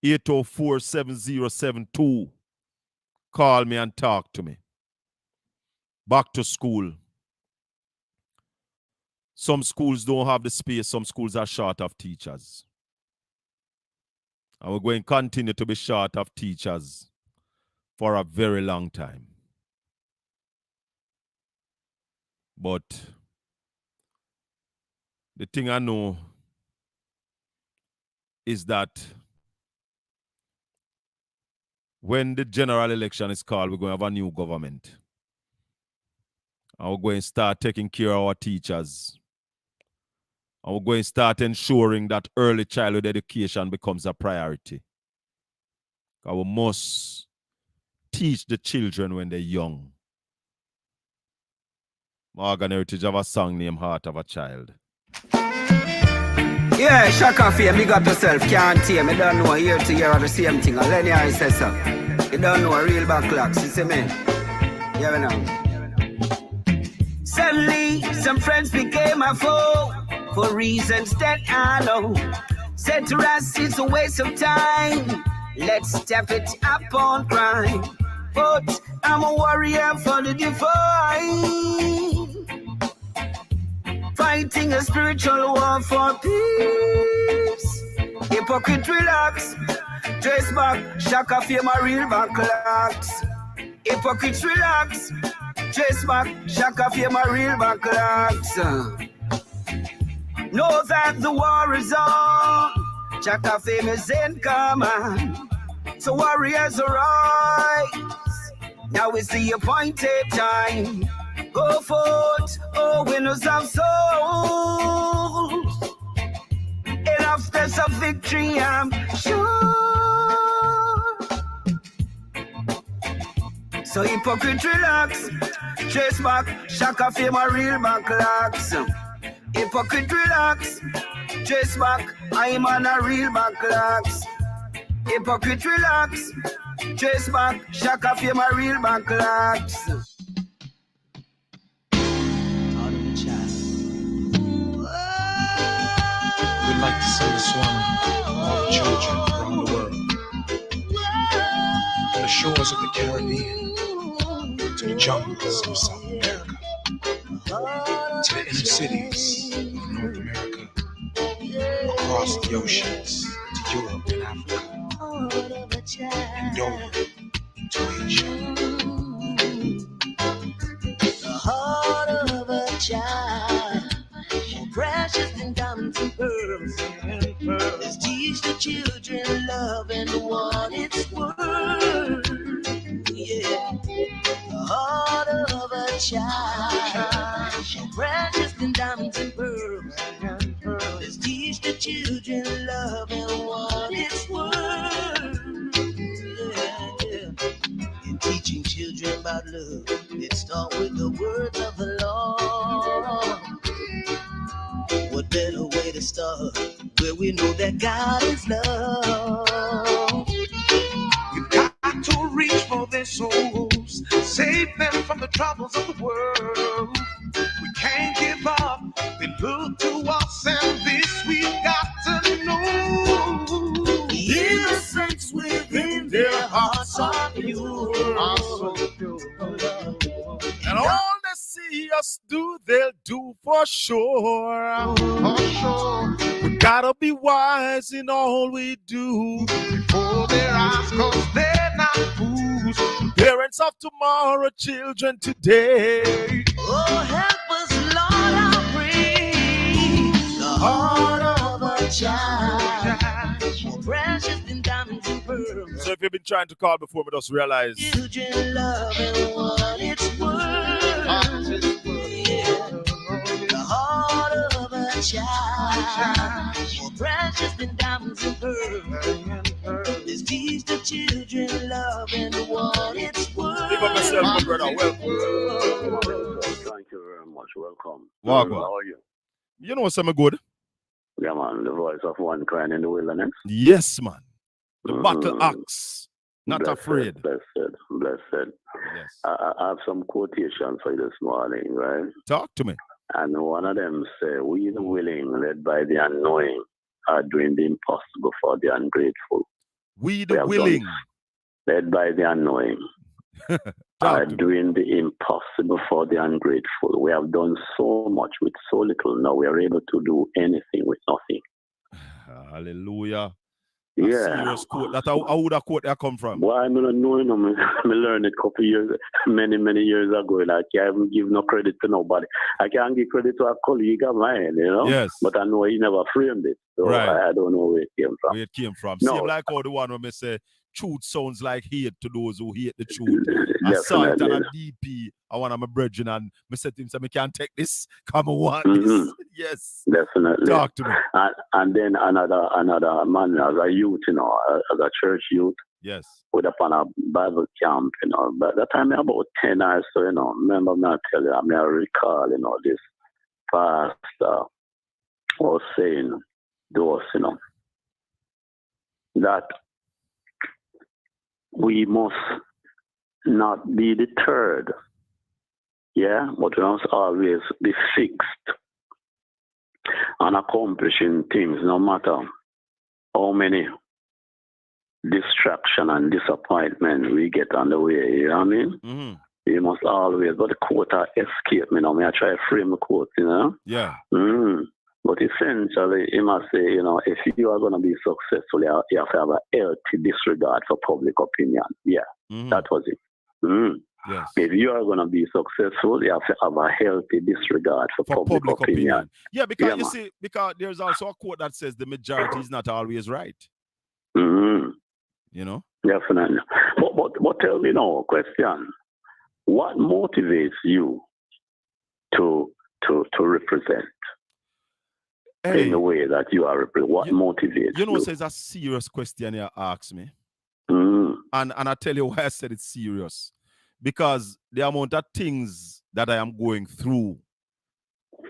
804-7072. Call me and talk to me. Back to school. Some schools don't have the space. Some schools are short of teachers. And we're going to continue to be short of teachers for a very long time. But the thing I know is that when the general election is called, we're going to have a new government. And we're going to start taking care of our teachers. And we're going to start ensuring that early childhood education becomes a priority. We must teach the children when they're young. Morgan Heritage have a song named Heart of a Child. Yeah, SHACKA fame, big up yourself, can't tame. You don't know here to hear the same thing. And Lenny says so. You don't know a real backlocks, you see me? Yeah, we know. Suddenly, some friends became a foe for reasons that I know. Said to us, it's a waste of time. Let's step it up on crime. But I'm a warrior for the divine. Fighting a spiritual war for peace. Hypocrite relax. Trace back, SHACKA fame a real backlocks. Hypocrite relax. Trace back, SHACKA fame a real backlocks. Know that the war is on. SHACKA fame is in command. So warriors arise. Now is the appointed time. Go forth, oh winners of souls. Enough there's a victory, I'm sure. So hypocrite relax. Trace back, SHACKA fame a real backlocks. Hypocrite relax. Trace back, I'm on a real backlocks. Hypocrite relax. Trace back, SHACKA for my real back locks. We'd like to sing a song for all the children around the world. From the shores of the Caribbean to the jungles of South America to the inner cities of North America, across the oceans to Europe and Africa, and over to Asia. The heart of a child, more precious than diamonds and pearls. Let's teach the children love and what it's worth. Yeah. The heart of a child, more precious than diamonds and pearls. Let's teach the children love and what it's worth. Yeah. In teaching children about love, let's start with the words of the Lord. What better way to start where we know that God is love? We've got to reach for their souls, save them from the troubles of the world. We can't give up, they look to us, and this we've got to know. The innocence within their hearts are pure. And all they see us do, they'll do for sure. For sure, We gotta be wise in all we do. before their eyes, 'cause they're not fools. Parents of tomorrow, children today. Oh, help us, Lord, I pray. The heart of a child, more precious than diamonds and pearls. So if you've been trying to call before, we just realize Children love and what it's worth. Yeah. The heart of a child, more precious than diamonds and pearls. Let's teach the children love and what it's worth. Big up yourself, my brother. Welcome. Thank you very much. Welcome. Welcome. How are you? You know something good? Yeah, man. The voice of one crying in the wilderness. Yes, man. The battle axe. Not Blessed, afraid. Blessed. Yes. I have some quotations for you this morning, right? Talk to me. And one of them say, "We the willing, led by the unknowing, are doing the impossible for the ungrateful." We We the have willing. Led by the unknowing, are Talk to me. doing the impossible for the ungrateful. We have done so much with so little. Now we are able to do anything with nothing. Hallelujah. A Yeah. serious quote. That how would that quote that come from? Well, I don't know, I learned it a couple years, many years ago, and I can't give no credit to nobody. I can't give credit to a colleague of mine, you know? Yes. But I know he never framed it, so Right. I don't know where it came from. Where it came from. No. Same like how the one when me say truth sounds like hate to those who hate the truth. I saw it on Definitely. a DP. I want my brethren and me said to him, say, me can't take this. Come on, want Mhm. this. Yes. Definitely. Talk to me. And then another man as a youth, you know, as a church youth, Yes. with upon a Bible camp, you know. By the time I'm about 10 or so, you know, remember me I tell you, I mean, I recall, you know, this pastor was saying to us, you know, that we must not be deterred, yeah, but we must always be fixed on accomplishing things, no matter how many distraction and disappointment we get on the way, you know what I mean? Mm-hmm. You must always, but the quote escape me now, I try to frame the quote, you know? Yeah. But essentially, he must say, you know, if you are going to be successful, you have to have a healthy disregard for public opinion. Yeah, Mm-hmm. that was it. Yes. If you are going to be successful, you have to have a healthy disregard for public opinion. Yeah, because Yeah, you man. see, because there's also a quote that says the majority is not always right. Mhm. You know? Definitely. But tell me now, question. What motivates you to represent Hey, in the way that you are representing? What motivates you know, you? so it's a serious question you ask me. Mhm. And I tell you why I said it's serious. Because the amount of things that I am going through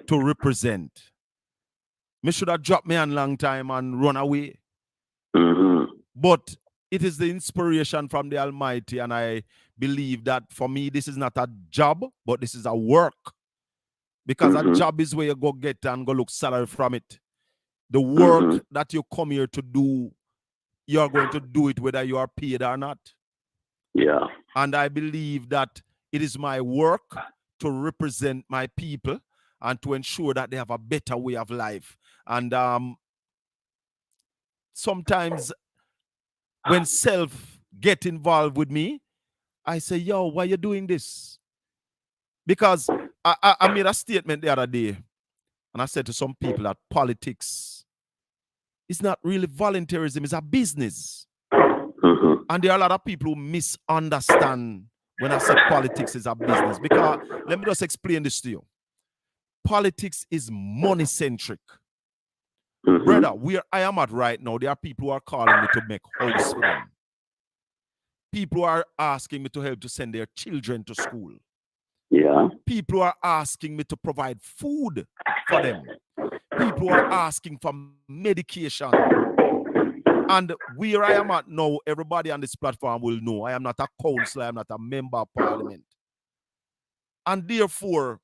to represent, me should have dropped me a long time and run away. Mhm. But it is the inspiration from the Almighty, and I believe that for me, this is not a job, but this is a work. Because a job is where you go get and go look salary from it. The work that you come here to do, you're going to do it whether you are paid or not. Yeah. And I believe that it is my work to represent my people and to ensure that they have a better way of life. And sometimes when self get involved with me, I say, yo, why you doing this? Because I made a statement the other day, and I said to some people that politics is not really volunteerism, it's a business. And there are a lot of people who misunderstand when I say politics is a business. Because let me just explain this to you. Politics is money-centric. Brother, where I am at right now, there are people who are calling me to make house for them. People are asking me to help to send their children to school. Yeah. People are asking me to provide food for them. People are asking for medication. And where I am at now, everybody on this platform will know I am not a councillor, I am not a member of parliament. And therefore,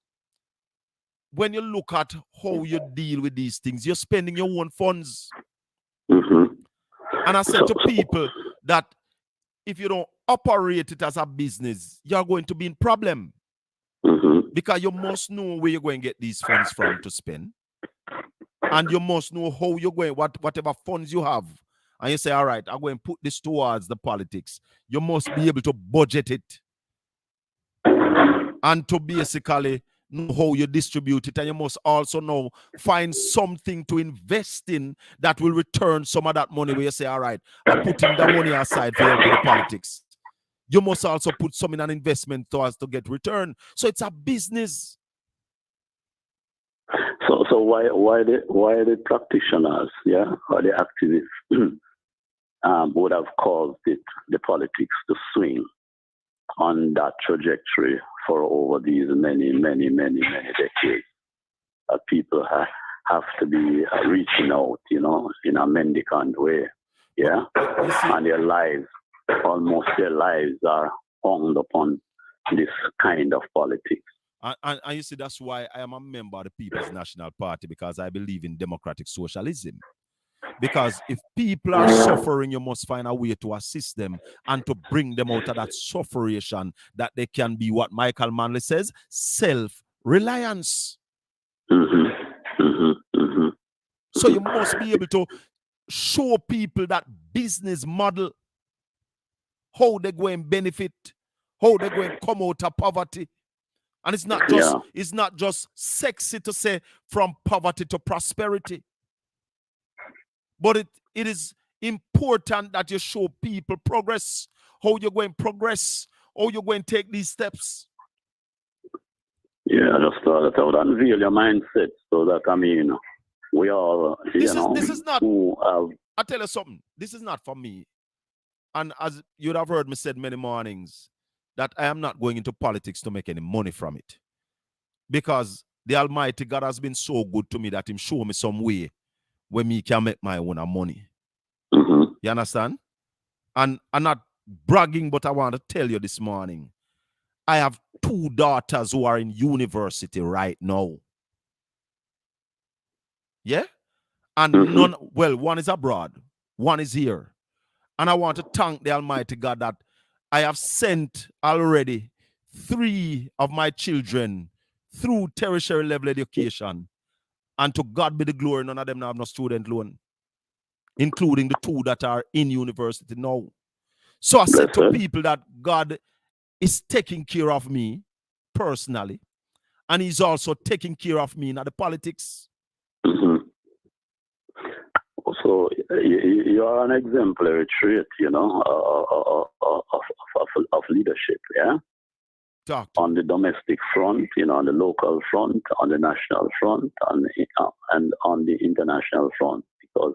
when you look at how you deal with these things, you're spending your own funds. And I said to people that if you don't operate it as a business, you're going to be in problem. Because you must know where you're going to get these funds from to spend. And you must know how you're going, whatever funds you have. And you say, all right, I'm going to put this towards the politics. You must be able to budget it. And to basically know how you distribute it. And you must also know, find something to invest in that will return some of that money where you say, all right, I'm putting the money aside for the politics. You must also put some in an investment so as to get return. So it's a business. So why the practitioners, yeah, or the activists would have caused the politics to swing on that trajectory for over these many decades? People have to be reaching out, in a mendicant way, yeah, and their lives are hung upon this kind of politics. And you see, that's why I am a member of the People's National Party, because I believe in democratic socialism. Because if people are suffering, you must find a way to assist them and to bring them out of that sufferation, that they can be what Michael Manley says, self-reliance. So you must be able to show people that business model, how they're going to benefit, how they're going to come out of poverty. And it's not just sexy to say from poverty to prosperity. But it is important that you show people progress, how you're going to progress, how you're going to take these steps. Yeah, I just thought that I would unveil your mindset so that, we all, this is not, I'll tell you something, this is not for me. And as you'd have heard me said many mornings, that I am not going into politics to make any money from it. Because the Almighty God has been so good to me that Him show me some way where me can make my own money. You understand? And I'm not bragging, but I want to tell you this morning, I have 2 daughters who are in university right now. Yeah? And one is abroad, one is here. And I want to thank the Almighty God that I have sent already 3 of my children through tertiary level education. And to God be the glory, none of them now have no student loan, including the 2 that are in university now. So I said to people that God is taking care of me personally, and He's also taking care of me in the politics. So you are an exemplary trait, of leadership, yeah? On the domestic front, on the local front, on the national front, and on the international front. Because,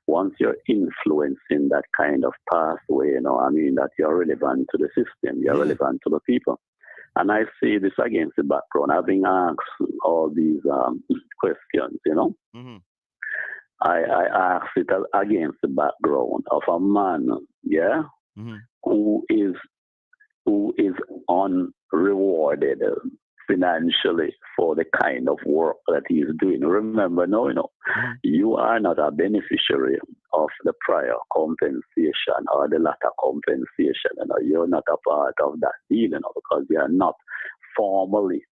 once you're influencing that kind of pathway, that you're relevant to the system, you're relevant to the people. And I say this against the background, having asked all these questions, I ask it against the background of a man, yeah, who is unrewarded financially for the kind of work that he is doing. Remember, you are not a beneficiary of the prior compensation or the latter compensation. You're not a part of that deal, because you are not formally,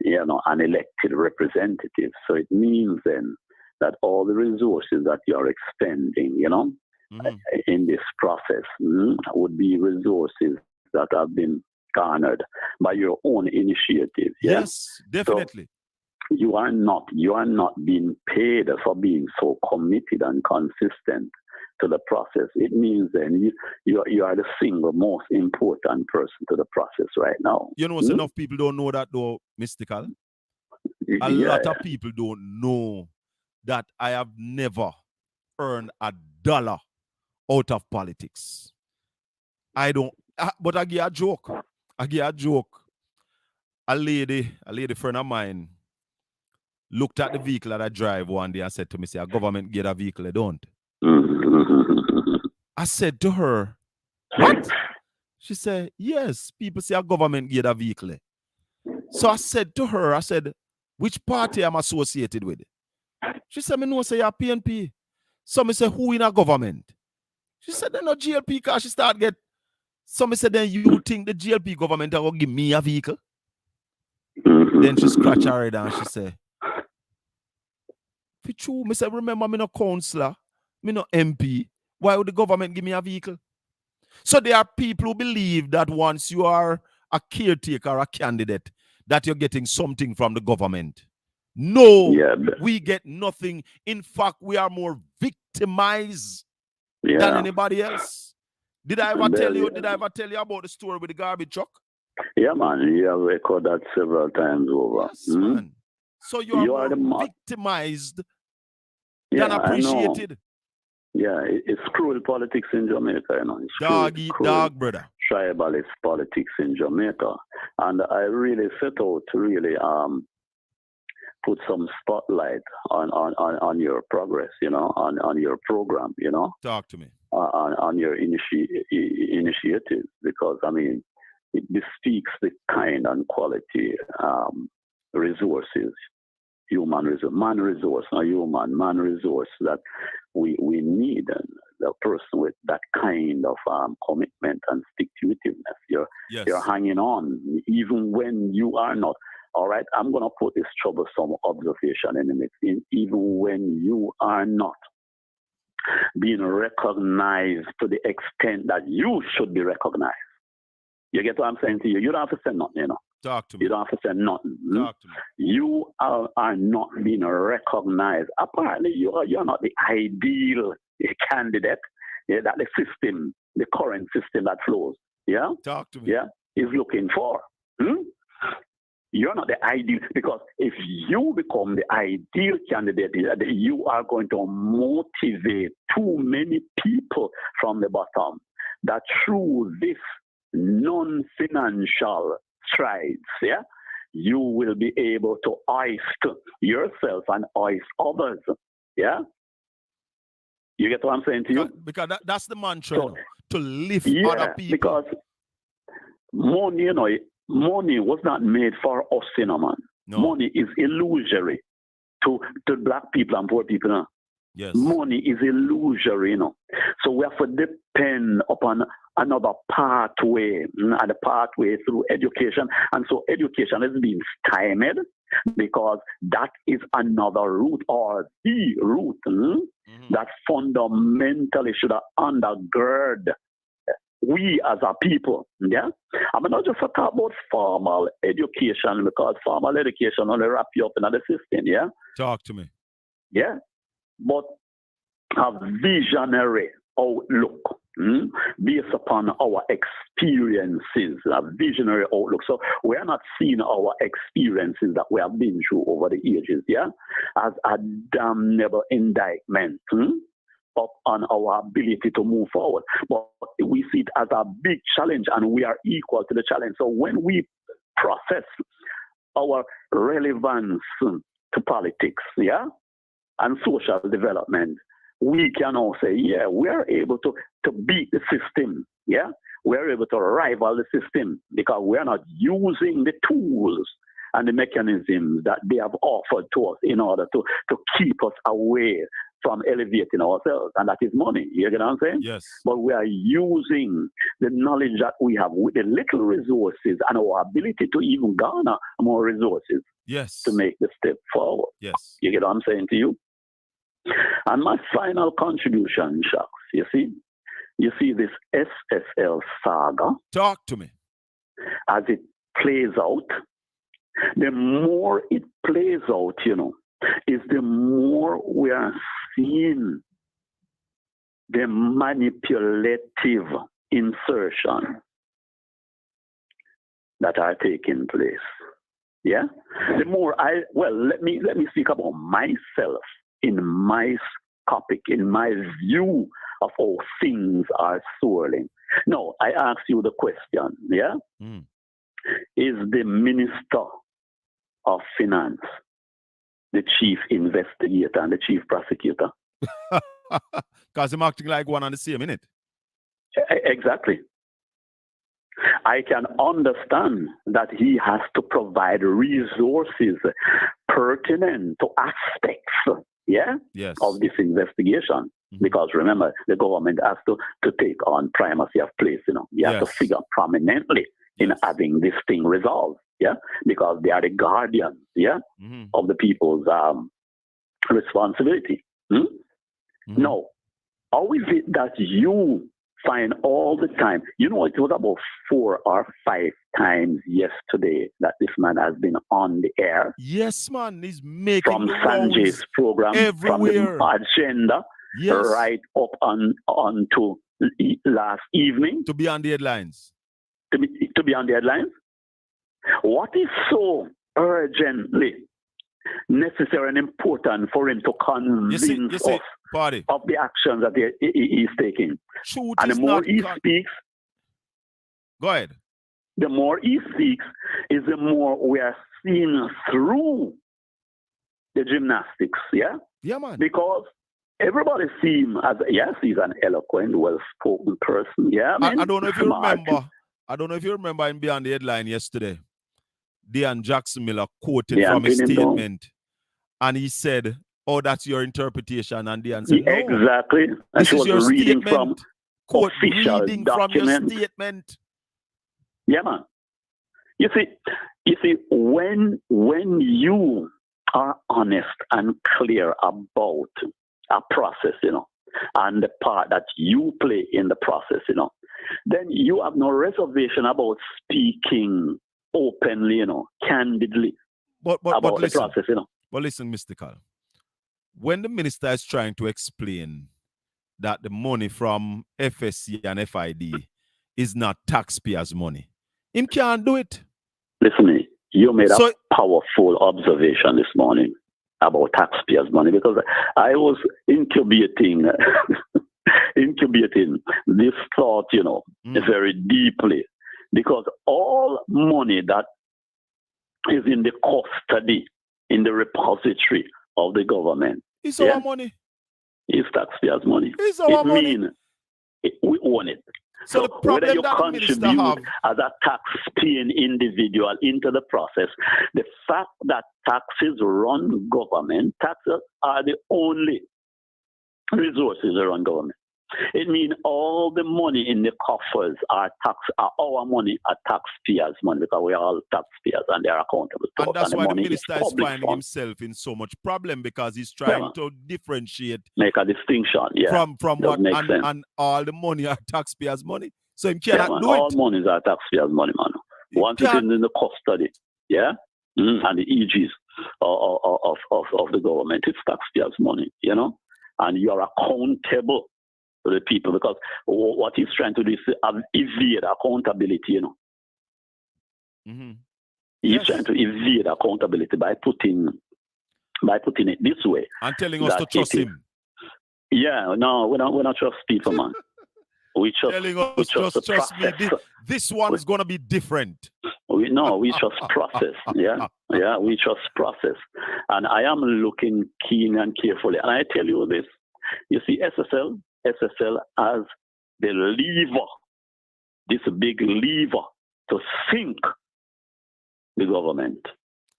an elected representative. So it means then that all the resources that you're expending, in this process would be resources that have been garnered by your own initiative. Yeah? Yes, definitely. So you are not being paid for being so committed and consistent to the process. It means then you are the single most important person to the process right now. Enough people don't know that though, Mystical. A lot of people don't know that I have never earned $1 out of politics. I don't, but I give a joke. A lady friend of mine looked at the vehicle that I drive one day and said to me, "A government get a vehicle, they don't." I said to her, "What?" She said, "Yes, people say a government get a vehicle." So I said to her, "Which party I'm associated with?" She said, "Me know say you're PNP." So me say, "Who in a government?" She said, "Then no GLP because she start get." So me said, "Then you think the GLP government will give me a vehicle?" Then she scratched her head and she said, "For true," me say, "Remember, me no councillor, me no MP. Why would the government give me a vehicle?" So there are people who believe that once you are a caretaker or a candidate, that you're getting something from the government. No, we get nothing. In fact, we are more victimized than anybody else. Did I ever tell you about the story with the garbage truck? Yeah, man. You have recorded that several times over. Yes, man. So you are more victimized than appreciated. It's cruel politics in Jamaica, It's dog eat dog, brother. Tribalist politics in Jamaica. And I really set out to really put some spotlight on your progress, on your program, Talk to me. On your initiative, because it bespeaks the kind and quality resources, man resource that we need, and the person with that kind of commitment and stick-to-itiveness. You're hanging on even when you are not. All right, I'm going to put this troublesome observation in the mix. Even when you are not being recognized to the extent that you should be recognized. You get what I'm saying to you? You don't have to say nothing, Talk to me. You don't have to say nothing. Talk to me. You are not being recognized. Apparently, you're not the ideal candidate that the current system that flows, Talk to me. is looking for. You're not the ideal, because if you become the ideal candidate, you are going to motivate too many people from the bottom that through this non-financial strides, you will be able to hoist yourself and hoist others. You get what I'm saying to you? Because that's the mantra, to lift other people. Because money was not made for us, man. No. Money is illusory to black people and poor people. Yes. Money is illusory, So we have to depend upon another pathway, and the pathway through education. And so education is being stymied because that is another route, or the route that fundamentally should undergird we as a people. I'm not just talk about formal education, because formal education only wrap you up in the system. Talk to me. But a visionary outlook based upon our experiences, a visionary outlook. So we are not seeing our experiences that we have been through over the ages, as a damnable indictment up on our ability to move forward. But we see it as a big challenge, and we are equal to the challenge. So when we process our relevance to politics, and social development, we can all say, yeah, we're able to beat the system. Yeah, we're able to rival the system because we're not using the tools and the mechanisms that they have offered to us in order to keep us away from elevating ourselves, and that is money. You get what I'm saying? Yes. But we are using the knowledge that we have with the little resources and our ability to even garner more resources. Yes. To make the step forward. Yes. You get what I'm saying to you? And my final contribution, Shacks, you see this SSL saga. Talk to me. As it plays out, the more it plays out, is the more we are seeing the manipulative insertion that are taking place. Yeah? The more let me speak about myself in my topic, in my view of how things are swirling. Now, I ask you the question, yeah? Is the Minister of Finance the chief investigator and the chief prosecutor? Because I'm acting like one and the same, innit? Exactly. I can understand that he has to provide resources pertinent to aspects, yes, of this investigation. Because remember, the government has to take on primacy of place, You have to figure prominently in having this thing resolved, yeah, because they are the guardians, of the people's responsibility. Now, how is it that you find all the time? It was about 4 or 5 times yesterday that this man has been on the air. Yes, man, he's making from the Sanjay's rounds program, everywhere. From the agenda, right up on to last evening. To be on the headlines. To be on the headlines. What is so urgently necessary and important for him to convince us of the actions that he is taking? And the more he speaks, go ahead. The more he speaks, is the more we are seeing through the gymnastics, yeah? Yeah, man. Because everybody sees him as, yes, he's an eloquent, well-spoken person, yeah? I don't know if you remember. I don't know if you remember him being on the headline yesterday. Dean Jackson Miller quoted from his statement, and he said, "Oh, that's your interpretation." And Dean said, "No, exactly." And this is your reading statement. From quote, official reading document. From your statement. Yeah, man. You see, when you are honest and clear about a process, and the part that you play in the process, then you have no reservation about speaking openly, candidly about listen, the process, But listen, Mystical. When the minister is trying to explain that the money from FSC and FID is not taxpayers' money, him can't do it. Listen to me. You made a powerful observation this morning about taxpayers' money, because I was incubating this thought, very deeply, because all money that is in the custody, in the repository of the government, it's our money. It's taxpayers' money. It's our money. We own it. So the problem whether you that contribute as a tax-paying individual into the process, the fact that taxes run government, taxes are the only resources that run government. It means all the money in the coffers are our money, are taxpayers' money, because we are all taxpayers and they are accountable to us. And that's why the minister is finding fund. himself in so much problem, because he's trying to differentiate, make a distinction, from what and all the money are taxpayers' money. So he cannot do all it. All monies are taxpayers' money, man. Once it's in the custody, and the EGs of the government, it's taxpayers' money, and you are accountable to the people, because what he's trying to do is evade accountability, He's trying to evade accountability by putting it this way. And telling us to trust him. Yeah, no, we're not trust people, man. We trust, telling us, trust me, this one is going to be different. We trust process, yeah? Yeah, we trust process. And I am looking keen and carefully. And I tell you this, you see, SSL has the lever, this big lever to sink the government.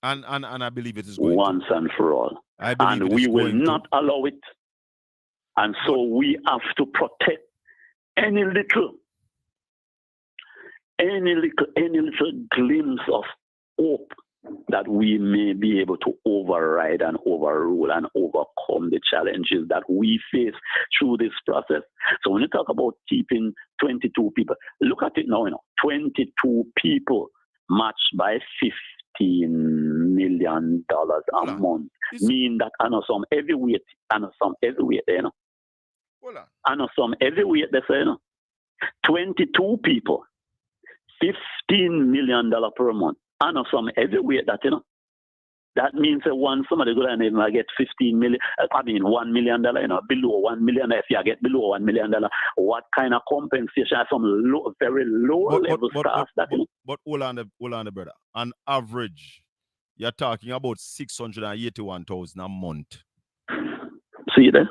And I believe it is going once and for all. and we will not allow it. And so we have to protect any little glimpse of hope that we may be able to override and overrule and overcome the challenges that we face through this process. So when you talk about keeping 22 people, look at it now, 22 people matched by $15 million a month. Mean that I know some heavyweight, I know some heavyweight, I know some heavyweight, they say, 22 people, $15 million per month. I know some heavyweight that, that means that once somebody go and get $1 million, below $1 million, if you get below $1 million, what kind of compensation? Some very low level staff that, But hold on, brother. On average, you're talking about 681,000 a month. See there?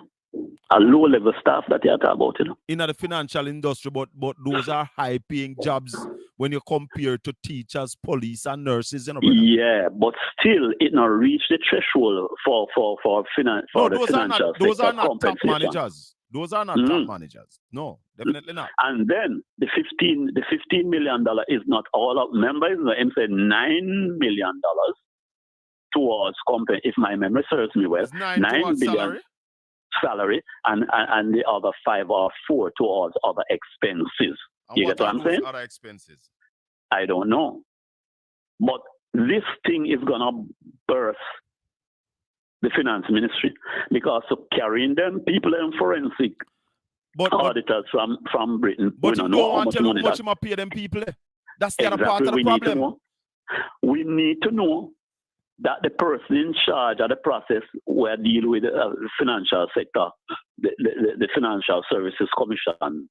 A low level staff that you're talking about, In the financial industry, but those are high paying jobs when you compare to teachers, police, and nurses, brother. Yeah, but still it not reach the threshold for the financial those are not top compensation. managers. Those are not top managers. No, definitely not. And then the $15 million is not all up. Remember, him said $9 million towards company. If my memory serves me well, $9 billion salary, and the other 5 or 4 towards other expenses. And you get what I'm saying? Other expenses? I don't know, but this thing is gonna burst the finance ministry because of carrying them people in forensic auditors from Britain. But you don't want to tell how much you pay them people. That's the other part of the problem. We need to know that the person in charge of the process where deal with the financial sector, the Financial Services Commission,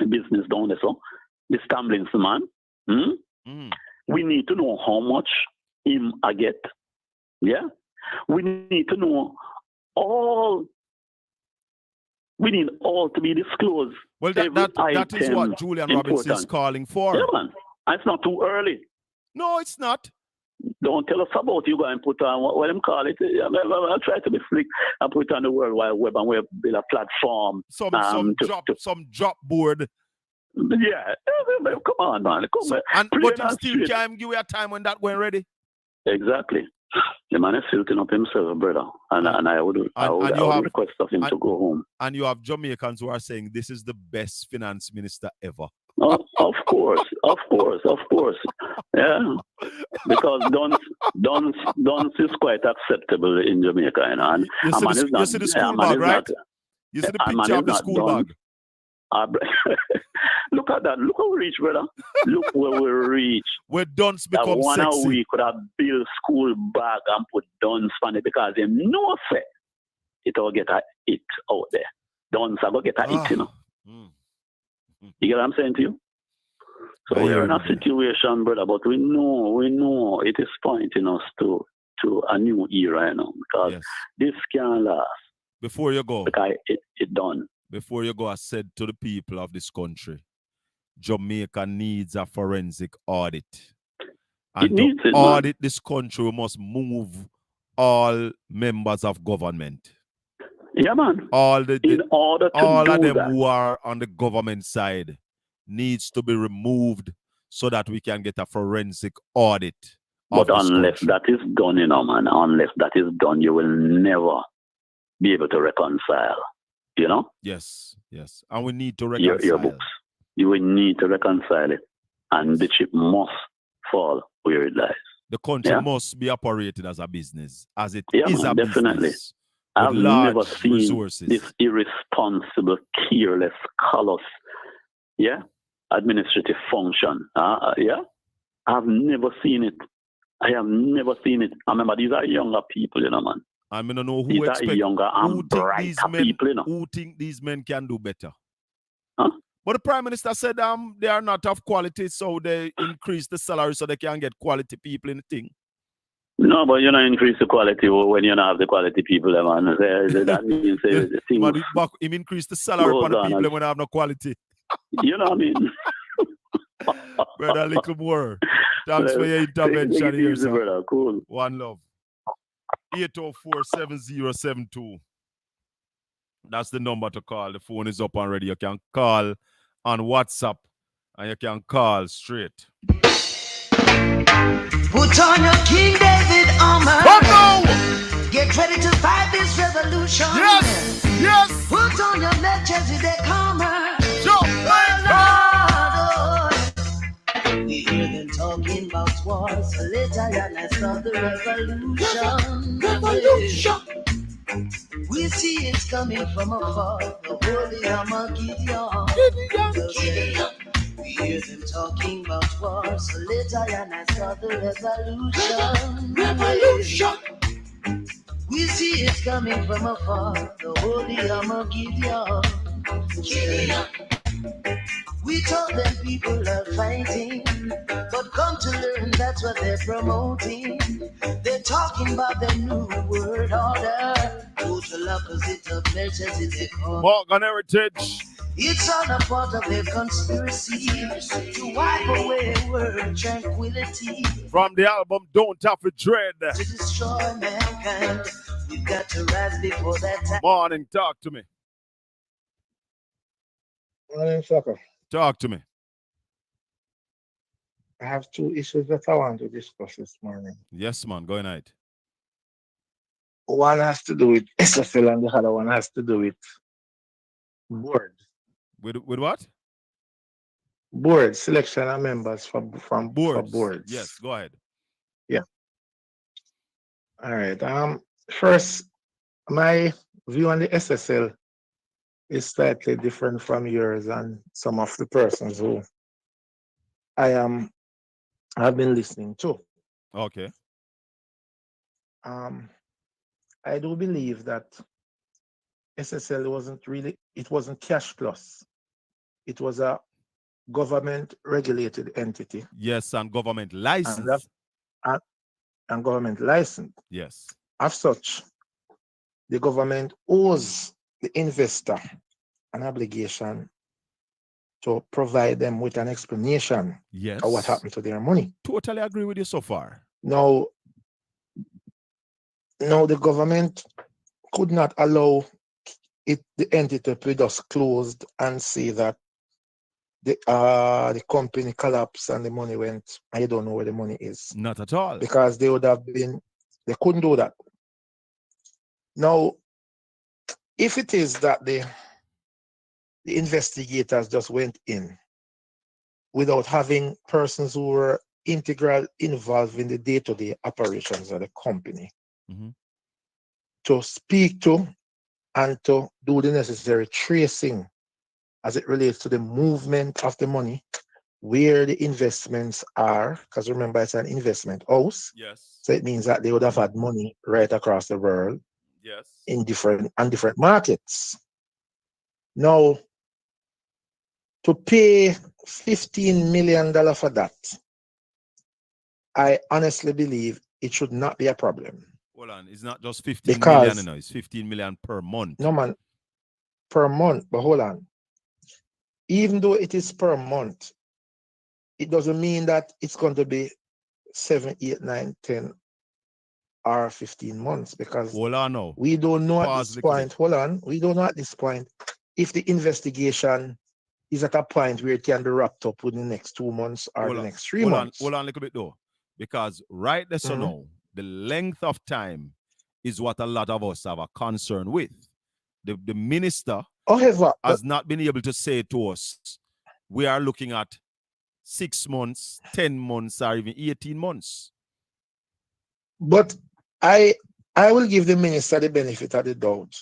business down there, so the Stamblings man, we need to know how much him I get. Yeah? We need to know all. We need all to be disclosed. Well, that is what Julian Robinson is calling for. Yeah, man. And it's not too early. No, it's not. Don't tell us about you go and put on what them call it. I'll try to be slick and put on the World Wide Web and we'll build a platform. Some drop board. Yeah, come on, man. But you still can't give you a time when that when ready. Exactly. The man is filtering up himself, brother. And I would request of him to go home. And you have Jamaicans who are saying this is the best finance minister ever. Oh, of course. Yeah. Because Dunce is quite acceptable in Jamaica. And you see the school bag, right? You see the picture of the school bag. Look at that. Look how we reach, brother. Look where we reach. Where Dunce become one sexy. One week could have built school bag and put Dunce on it because they know it will get a hit out there. Dunce will get a hit, You get what I'm saying to you? So we're in a situation, brother, but we know it is pointing us to a new era, because this can't last. Before you go. Because it done. Before you go, I said to the people of this country, Jamaica needs a forensic audit. And to audit this country, we must move all members of government. Yeah, man. All of them that, who are on the government side needs to be removed so that we can get a forensic audit. But unless that is done, man, unless that is done, you will never be able to reconcile. Yes. And we need to reconcile your books. You will need to reconcile it. And the chip must fall where it lies. The country must be operated as a business, as it is man, a definitely. business. I've never seen resources. This irresponsible, careless, callous, administrative function. I've never seen it. I have never seen it. I remember these are younger people, man. I mean, I don't know who these are younger and brighter people, Who think these men can do better? Huh? But the Prime Minister said they are not of quality, so they increase the salary so they can get quality people in the thing. No, but you know, increase the quality when you don't have the quality people, man. That means the things Him increase the salary for the people when I have no quality. You know what I mean? Brother, a little more. Thanks for your intervention here, sir. Brother. Cool. One love. 804-7072. That's the number to call. The phone is up and ready. You can call on WhatsApp and you can call straight. Put on your King David armor. Get ready to fight this revolution. Yes, yes. Put on your Melchizedek armor. We hear them talking about wars. So later, I start the revolution. Revolution. We see it's coming from afar. The holy Armageddon. We hear them talking about war. So later, I start the revolution. Revolution. We see it's coming from afar. The holy Armageddon. We told them people are fighting, but come to learn that's what they're promoting. They're talking about the new world order, total opposite of Melchizedek. Morgan Heritage. It's all a part of their conspiracy to wipe away world tranquility. From the album Don't Have to Dread. To destroy mankind, we've got to rise before that time. Morning, talk to me. Morning, SHACKA. Talk to me. I have two issues that I want to discuss this morning. Yes, man. Go ahead. One has to do with SFL and the other one has to do with board. With what? Board, selection of members from boards. For boards. Yes, go ahead. Yeah. All right. First, my view on the SSL is slightly different from yours and some of the persons who have been listening to. Okay. I do believe that SSL wasn't cash plus. It was a government regulated entity. Yes, and government license. And government license. Yes. As such, the government owes the investor an obligation to provide them with an explanation of what happened to their money. Totally agree with you so far. Now, the government could not allow the entity to be just closed and say that the company collapsed and the money went, I don't know where the money is. Not at all. Because they couldn't do that. Now, if it is that the investigators just went in without having persons who were integral involved in the day-to-day operations of the company to speak to and to do the necessary tracing as it relates to the movement of the money, where the investments are, because remember it's an investment house. Yes. So it means that they would have had money right across the world. Yes. In different markets. Now, to pay $15 million for that, I honestly believe it should not be a problem. Hold on, it's not just 15 million, you know, it's 15 million per month. No, man, per month, but hold on. Even though it is per month, it doesn't mean that it's going to be 7, 8, 9, 10, or 15 months, because we don't know at this point. Hold on, we don't know at this point if the investigation is at a point where it can be wrapped up within the next 2 months or the next 3 months. Hold on a little bit though, because right there, so now the length of time is what a lot of us have a concern with. The minister has not been able to say to us, we are looking at 6 months, 10 months, or even 18 months. But I will give the minister the benefit of the doubt,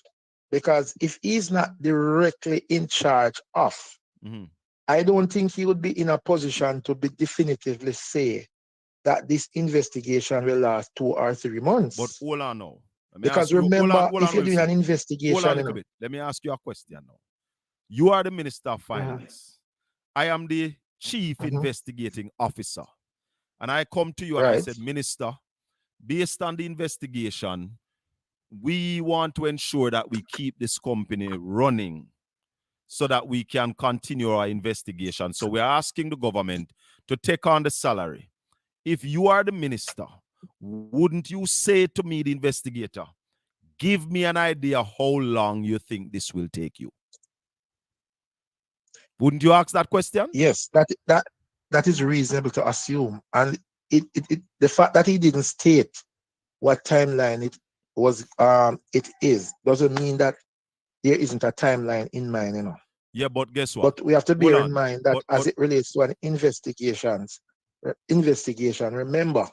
because if he's not directly in charge of, I don't think he would be in a position to be definitively say that this investigation will last 2 or 3 months. But hold on now. Because remember, if you're doing an investigation... Hold on a little bit. Let me ask you a question now. You are the Minister of Finance. I am the Chief Investigating Officer. And I come to you and I said, Minister, based on the investigation, we want to ensure that we keep this company running so that we can continue our investigation. So we're asking the government to take on the salary. If you are the minister, wouldn't you say to me, the investigator, give me an idea how long you think this will take you? Wouldn't you ask that question? Yes, that is reasonable to assume. And the fact that he didn't state what timeline it is doesn't mean that there isn't a timeline in mind, you know. Yeah, but guess what? But we have to bear in mind that as it relates to an investigation, remember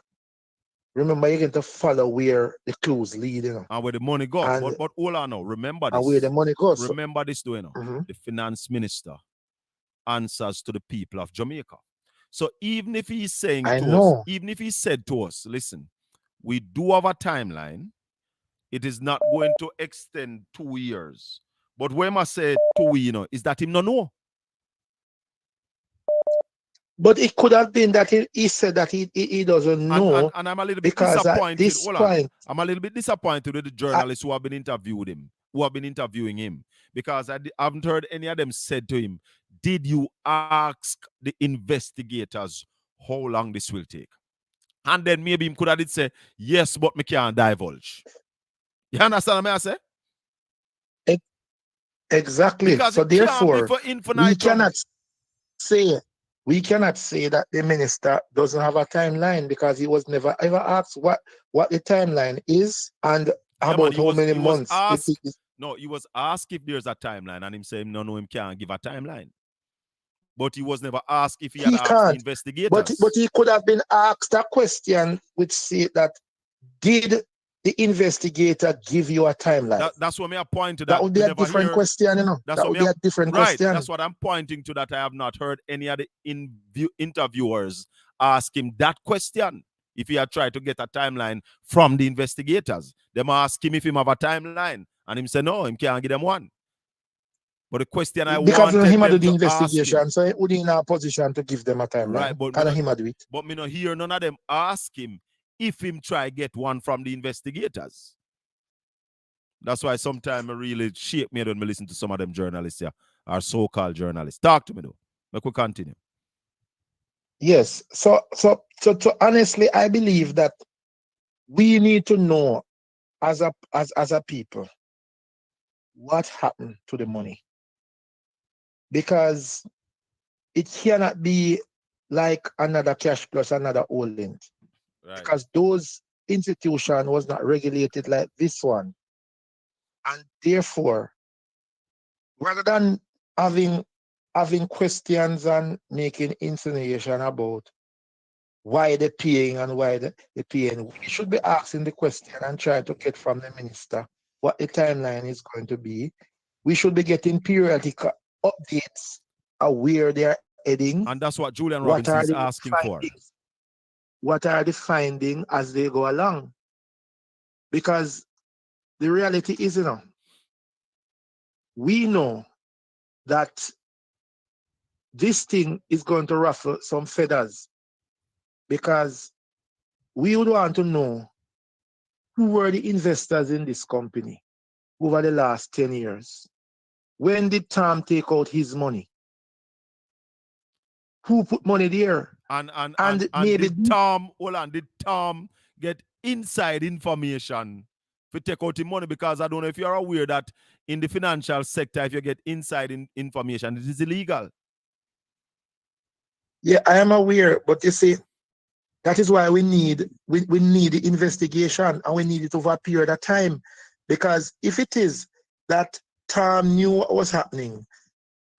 you're going to follow where the clues lead, you know. And where the money goes. But hold on now, remember this. And where the money goes. Remember this, you know. The finance minister answers to the people of Jamaica. So even if he's saying even if he said to us, listen, we do have a timeline, it is not going to extend 2 years. But when I say 2 years, you know, is that him no know? But it could have been that he said that he doesn't know. And I'm a little bit disappointed. I'm a little bit disappointed with the journalists who have been interviewing him, because I haven't heard any of them said to him, did you ask the investigators how long this will take? And then maybe him could have did say, yes, but me can't divulge. You understand what I say? Exactly. Because so therefore, we cannot say that the minister doesn't have a timeline, because he was never ever asked what the timeline is and about how many months. He was asked if there's a timeline, and him saying no, him can't give a timeline. But he was never asked if he had asked the investigators. But he could have been asked a question which say that, did the investigator give you a timeline? That's what I pointed that would be a different question, you know. That would be a different question. That's what I'm pointing to, that I have not heard any of the interviewers ask him that question. If he had tried to get a timeline from the investigators, them ask him if he have a timeline, and him say no, him can't give them one. But the question I because wanted him them do the to investigation, ask him, so he would in a position to give them a timeline. right? But him do it. But me no hear none of them ask him if him try get one from the investigators. That's why sometimes it really shake me when I listen to some of them journalists here, or so-called journalists. Talk to me though. Let we continue. Yes. So honestly, I believe that we need to know as a people what happened to the money. Because it cannot be like another cash plus another holding. Right. Because those institutions was not regulated like this one. And therefore, rather than having questions and making insinuation about why they're paying and why they're paying, we should be asking the question and try to get from the minister what the timeline is going to be. We should be getting periodic updates of where they're heading. And that's what Julian Robinson is asking for. What are the findings as they go along? Because the reality is, you know, we know that this thing is going to ruffle some feathers, because we would want to know who were the investors in this company over the last 10 years. When did Tom take out his money? Who put money there? And maybe did Tom get inside information to take out the money? Because I don't know if you're aware that in the financial sector, if you get inside information, it is illegal. Yeah, I am aware, but you see, that is why we need the investigation, and we need it over a period of time. Because if it is that Tom knew what was happening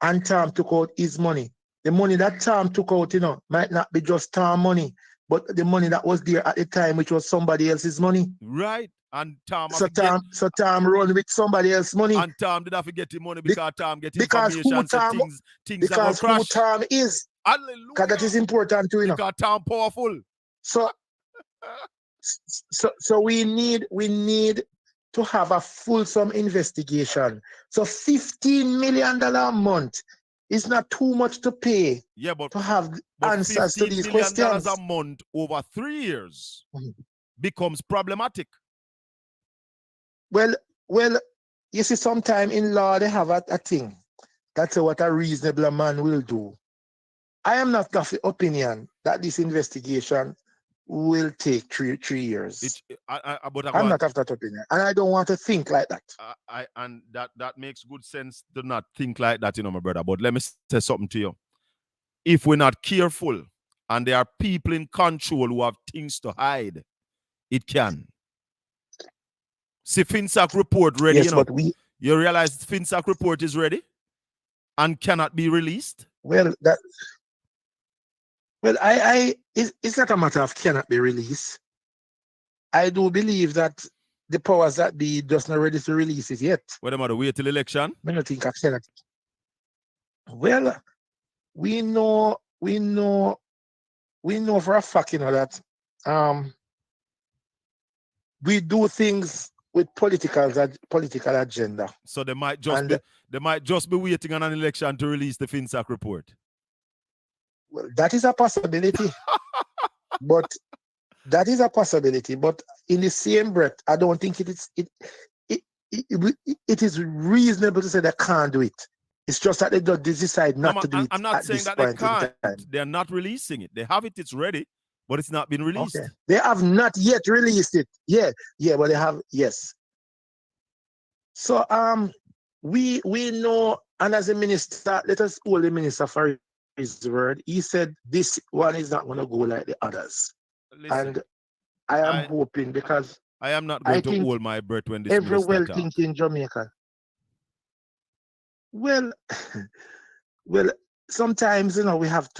and Tom took out his money, the money that Tom took out, you know, might not be just Tom money, but the money that was there at the time, which was somebody else's money. Right. And Tom run with somebody else's money. And Tom did not forget the money because Tom get information, things because who Tom is. Hallelujah. Because that is important too, you know. Because Tom powerful. So we need to have a fulsome investigation. So $15 million a month is not too much to pay. Yeah, but to have answers to these questions. $15 million a month over 3 years. becomes problematic. Well, you see, sometime in law they have a thing. That's what a reasonable man will do. I am not of the opinion that this investigation will take three years. I'm not of that opinion, and I don't want to think like that. And that makes good sense to not think like that, my brother. But let me say something to you. If we're not careful, and there are people in control who have things to hide, it can. See, FinSAC report ready, yes, but you realize FinSAC report is ready and cannot be released? Well, it's not a matter of cannot be released. I do believe that the powers that be just not ready to release it yet. What am I to wait till election? I don't think I cannot. Well, we know for a fact, that we do things with political agenda. So they might just be waiting on an election to release the FinSAC report. Well, that is a possibility. But that is a possibility. But in the same breath, I don't think it is reasonable to say they can't do it. It's just that they decide not to do it. I'm not saying that they can't. They're not releasing it. They have it, it's ready, but it's not been released. Okay. They have not yet released it. Yeah, but they have, yes. So we know, and as a minister, let us hold the minister for his word. He said this one is not going to go like the others. Listen, and I am hoping, because I am not going to hold my breath when this every well-thinking Jamaican. Well, sometimes we have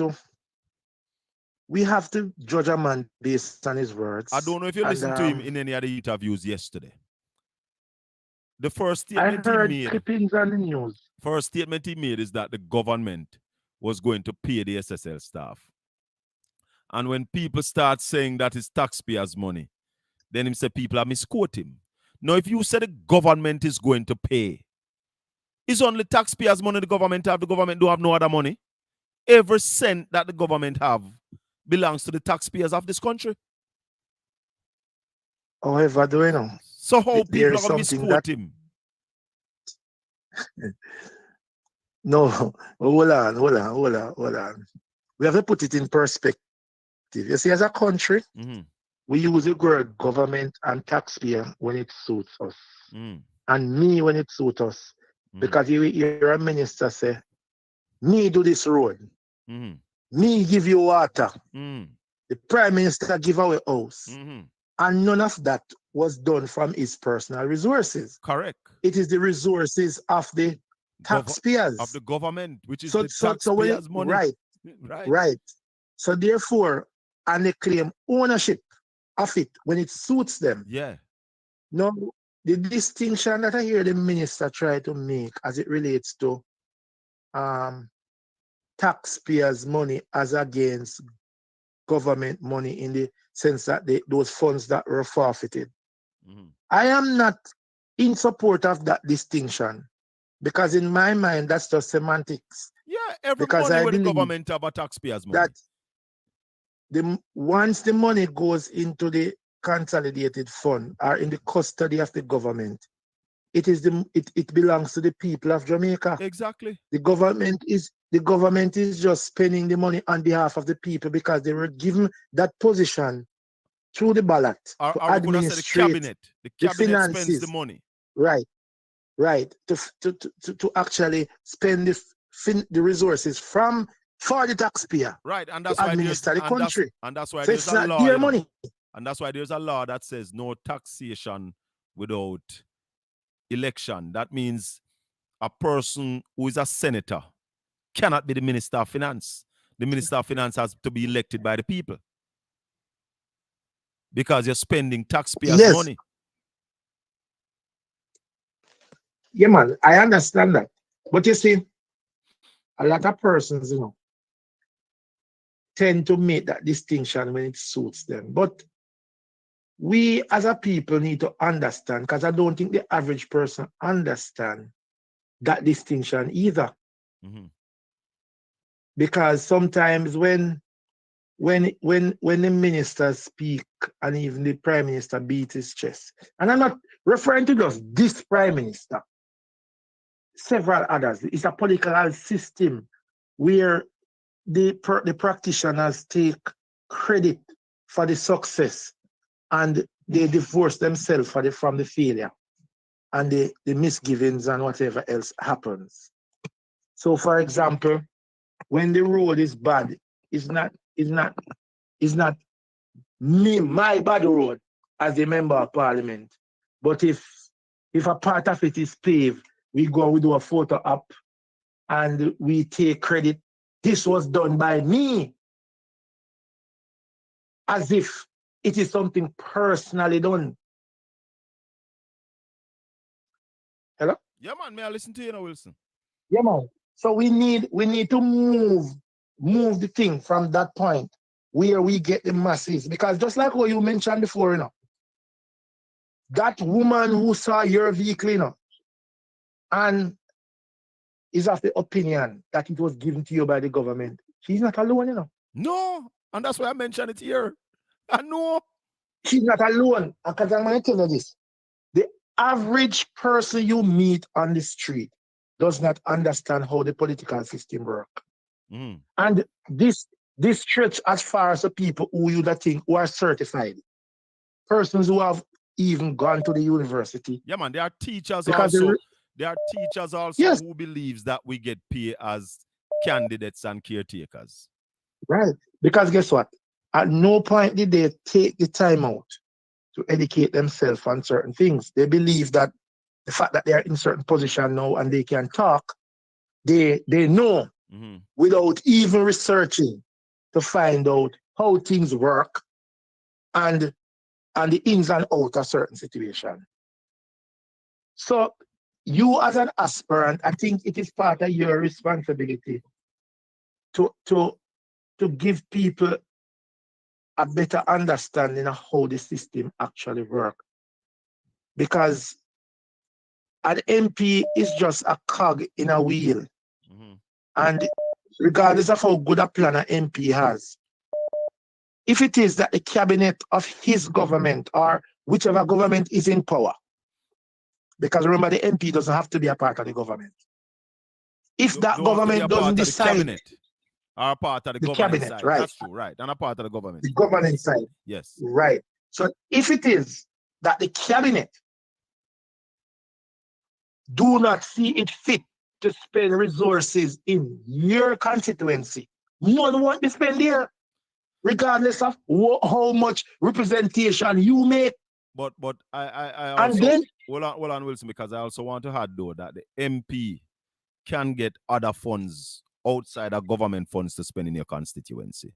to judge a man based on his words. I don't know if you listened to him in any of the interviews yesterday. The first statement I heard clippings on the news. First statement he made is that the government was going to pay the SSL staff. And when people start saying that it's taxpayers' money, then he said people are misquoting him. Now, if you say the government is going to pay, it's only taxpayers' money the government have. The government don't have no other money. Every cent that the government have belongs to the taxpayers of this country. However, do you know? So how people are going to misquote him? No, hold on. We have to put it in perspective. You see, as a country, we use the word government and taxpayer when it suits us. And me when it suits us. Because you hear a minister say, me do this road. Me give you water. The prime minister give away house. And none of that was done from his personal resources. Correct. It is the resources of the taxpayers. Of the government, which is the taxpayers' money. Right. So therefore, and they claim ownership of it when it suits them. Yeah. Now, the distinction that I hear the minister try to make as it relates to taxpayers' money as against government money, in the sense that those funds that were forfeited. I am not in support of that distinction, because in my mind that's just semantics. Yeah, every money with the government have a taxpayers' money. That once the money goes into the consolidated fund or in the custody of the government, it belongs to the people of Jamaica. Exactly. The government is just spending the money on behalf of the people because they were given that position through the ballot to administrate the cabinet spends the money. Right. To actually spend the resources for the taxpayer. Right, and that's to why administer the country. That's why so there's it's a not law. Their money. And that's why there's a law that says no taxation without election. That means a person who is a senator cannot be the Minister of Finance. The Minister of Finance has to be elected by the people, because you're spending taxpayers' money. Yeah, man, I understand that. But you see, a lot of persons, tend to make that distinction when it suits them. But we as a people need to understand, because I don't think the average person understands that distinction either. Because sometimes when when the ministers speak and even the prime minister beat his chest, and I'm not referring to just this prime minister, several others. It's a political system where the practitioners take credit for the success and they divorce themselves from the failure and the misgivings and whatever else happens. So, for example, when the road is bad, it's not my bad road as a member of parliament. But if a part of it is paved, we do a photo up and we take credit. This was done by me, as if it is something personally done. Hello? Yeah, man, may I listen to you now, Wilson? Yeah, man. So we need to move the thing from that point where we get the masses. Because just like what you mentioned before, that woman who saw your vehicle, and is of the opinion that it was given to you by the government, she's not alone, No, and that's why I mentioned it here. I know. She's not alone. Because I'm going to tell you this. The average person you meet on the street does not understand how the political system works. And this stretch as far as the people who are certified, persons who have even gone to the university. Yeah, man, there are teachers also. There are teachers also yes, who believes that we get paid as candidates and caretakers. Right. Because guess what? At no point did they take the time out to educate themselves on certain things. They believe that the fact that they are in certain position now and they can talk, they know without even researching to find out how things work and the ins and outs of certain situation. So you as an aspirant, I think it is part of your responsibility to give people a better understanding of how the system actually works. Because an MP is just a cog in a wheel. And regardless of how good a plan an MP has, if it is that the cabinet of his government or whichever government is in power, because remember the MP doesn't have to be a part of the government. If that government doesn't decide, are part of the cabinet side. Right. That's true, right. And a part of the government. The government side. Yes. Right. So if it is that the cabinet do not see it fit to spend resources in your constituency, money won't be spent there, regardless of how much representation you make. But I also, and then, hold on, Wilson, because I also want to add though that the MP can get other funds outside of government funds to spend in your constituency.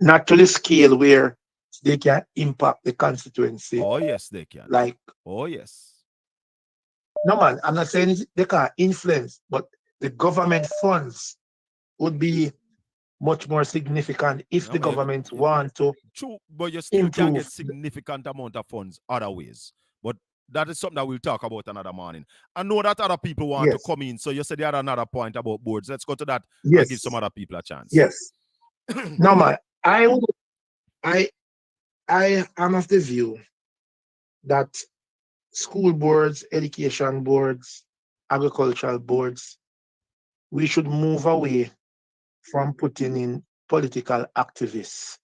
Not to the scale where they can impact the constituency. Oh yes, they can. Oh yes. No man, I'm not saying they can't influence, but the government funds would be much more significant if the government want to. True, but you still can get significant amount of funds other ways. But that is something that we'll talk about another morning. I know that other people want to come in, so you said you had another point about boards. Let's go to that and give some other people a chance. Yes. No man, I am of the view that school boards, education boards, agricultural boards, we should move away from putting in political activists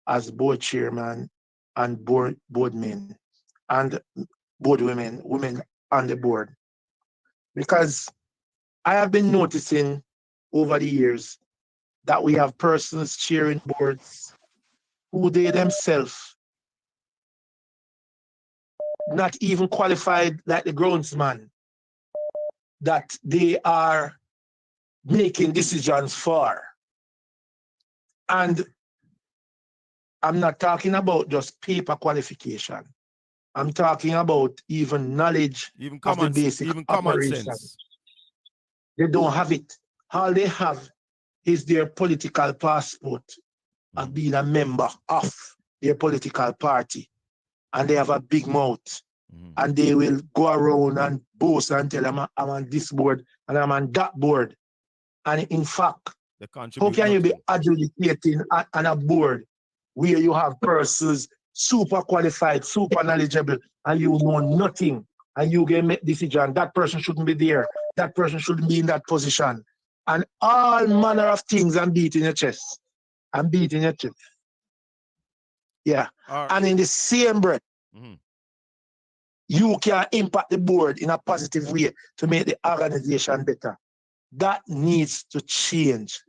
as board chairman and board men and board women on the board. Because I have been noticing over the years that we have persons chairing boards who they themselves not even qualified like the groundsman that they are making decisions for. And I'm not talking about just paper qualification. I'm talking about even knowledge of the basic operations. They don't have it. All they have is their political passport of being a member of their political party. And they have a big mouth. And they will go around and boast and tell them I'm on this board and I'm on that board. And in fact, They How contribute can you be nothing. adjudicating on a board where you have persons super qualified, super knowledgeable, and you know nothing, and you can make decision? That person shouldn't be there. That person shouldn't be in that position. And all manner of things and beating your chest. And beating your chest. Yeah. All right. And in the same breath, Mhm. you can impact the board in a positive way to make the organization better. That needs to change.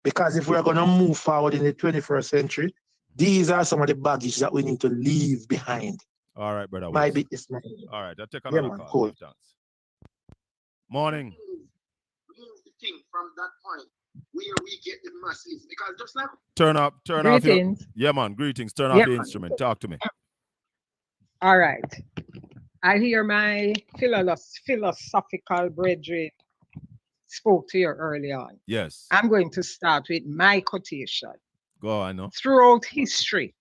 Because if we're going to move forward in the 21st century, these are some of the baggage that we need to leave behind. All right, brother. My Wilson. bit is my All right, I'll take Yeah, another man, call. cool. Thanks. Morning. Move the thing from that point where we get the masses, because just like Turn off your. Greetings. Yeah, man. Greetings. Turn off Yeah, your man. instrument. Talk to me. All right. I hear my philosophical brethren spoke to you earlier on. Yes. I'm going to start with my quotation. Go on, no. Throughout history,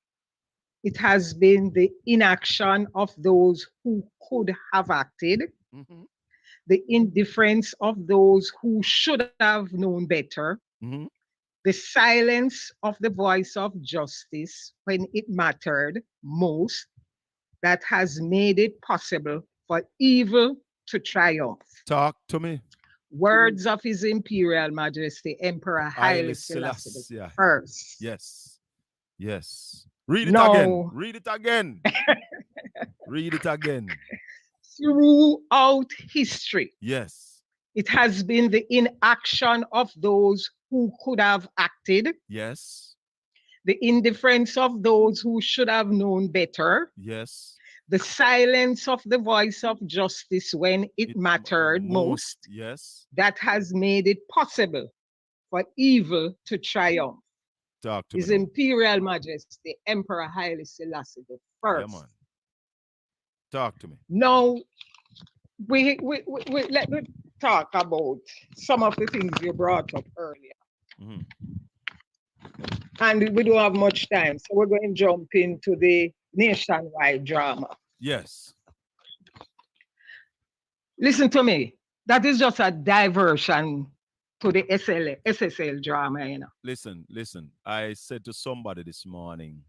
it has been the inaction of those who could have acted, Mhm. the indifference of those who should have known better, Mhm. the silence of the voice of justice when it mattered most, that has made it possible for evil to triumph. Talk to me. Words of His Imperial Majesty Emperor Haile Selassie I. Yes. Yes. Read it No. again. Read it again. Read it again. Throughout history, Yes. it has been the inaction of those who could have acted, Yes. the indifference of those who should have known better, Yes. the silence of the voice of justice when it mattered most, Yes. that has made it possible for evil to triumph. Talk to His me. now. Imperial Majesty Emperor Haile Selassie I. Yeah, man. Talk to me. Now, we let me talk about some of the things you brought up earlier. Mhm. And we don't have much time, so we're going to jump into the nationwide drama. Yes. Listen to me. That is just a diversion to the SSL drama, you know. Listen. I said to somebody this morning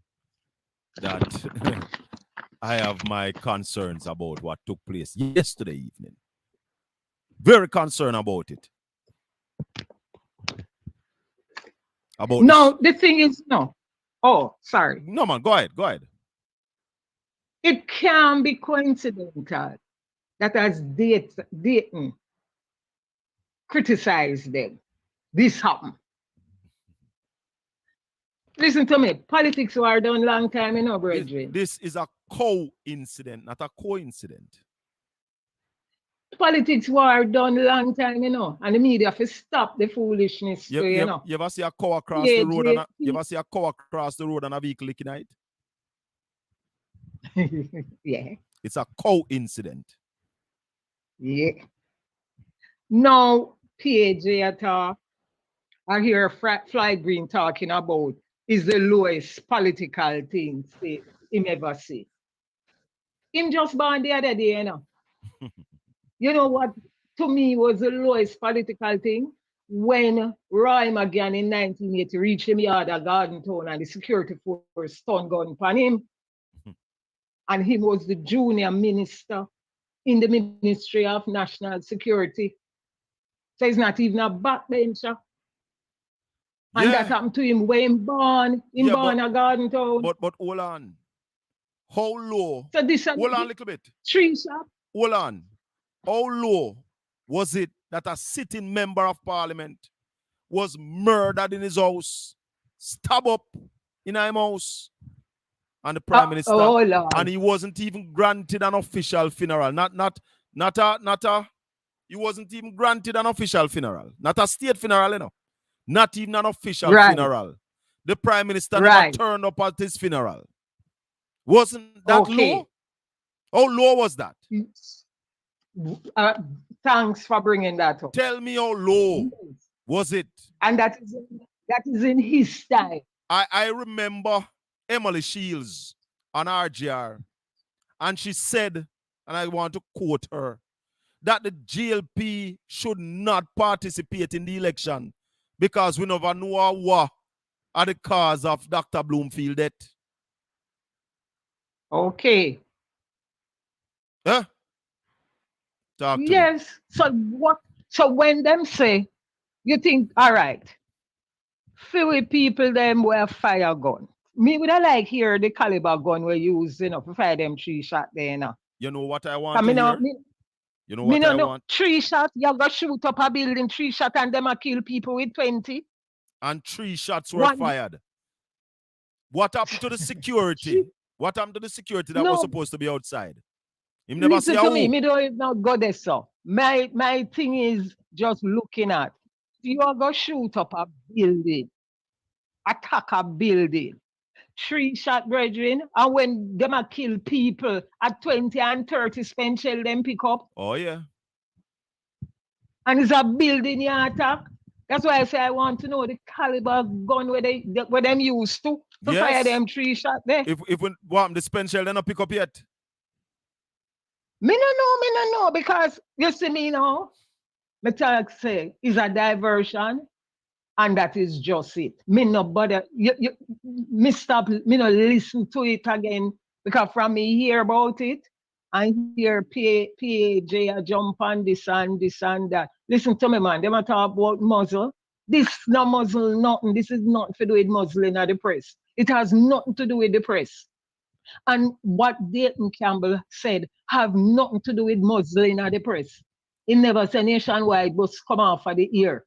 that I have my concerns about what took place yesterday evening. Very concerned about it. About No, the thing is, no. Oh, sorry. No, man. Go ahead. It can be coincidental that as Dayton criticized them, this happened. Listen to me. Politics were done long time, you know, brethren. This is a coincidence, not a coincidence. Politics were done long time, you know, and the media have to stop the foolishness, You know. ever see a cow across the road you ever see a cow across the road and a vehicle licking it? Yeah. It's a coincidence. Yeah. Now, PAJ at all, I hear Fly Green talking about is the lowest political thing him ever see. Him just born the other day, you know. You know what to me was the lowest political thing? When Roy McGann in 1980 reached him yard at Garden Town and the security force stun gun upon him. And he was the junior minister in the Ministry of National Security. So he's not even a backbencher. And that happened to him when born a Garden Town. But hold on. How low? So this hold on a little bit. Tree shop. Hold on. How low was it that a sitting member of parliament was murdered in his house, stabbed up in his house, and the prime minister, and he wasn't even granted an official funeral. He wasn't even granted an official funeral. Not a state funeral, you know. Not even an official funeral. The prime minister never turned up at his funeral. Wasn't that low? How low was that? Thanks for bringing that up. Tell me how low was it? And that is in his style. I remember Emily Shields on RGR, and she said, and I want to quote her, that the GLP should not participate in the election Because we never know what are the cause of Dr. Bloomfield death. Okay. Huh? Talk to me. Yes. So what? So when them say, you think, all right, few people them wear fire gun. Me would I like hear the caliber gun we use, to fire them 3 shot there, You know what I want Come to in, hear? You know what I want? 3 shot, you go shoot up a building, 3 shot, and them a kill people with 20. And 3 shots were fired. What happened to the security? What happened to the security that was supposed to be outside? Him never Listen see to a me, who. me don't not go there, so. My thing is just looking at. You are going to shoot up a building, attack a building, 3 shot brethren, and when them a kill people at 20 and 30 spent shell them pick up. Oh, yeah. And it's a building you attack. That's why I say I want to know the caliber gun where them used to fire them 3 shot there. If we want the spent shell, they not pick up yet. Me no know, because you see me now, me talk say is a diversion, and that is just it. Me no bother, me stop, me no listen to it again, because from me hear about it, and hear PAJ jump on this and that. Listen to me, man, them a talk about muzzle. This no muzzle nothing. This is not to do with muzzling of the press. It has nothing to do with the press. And what Dayton Campbell said have nothing to do with muzzling of the press. He never said nationwide bus come off of the ear.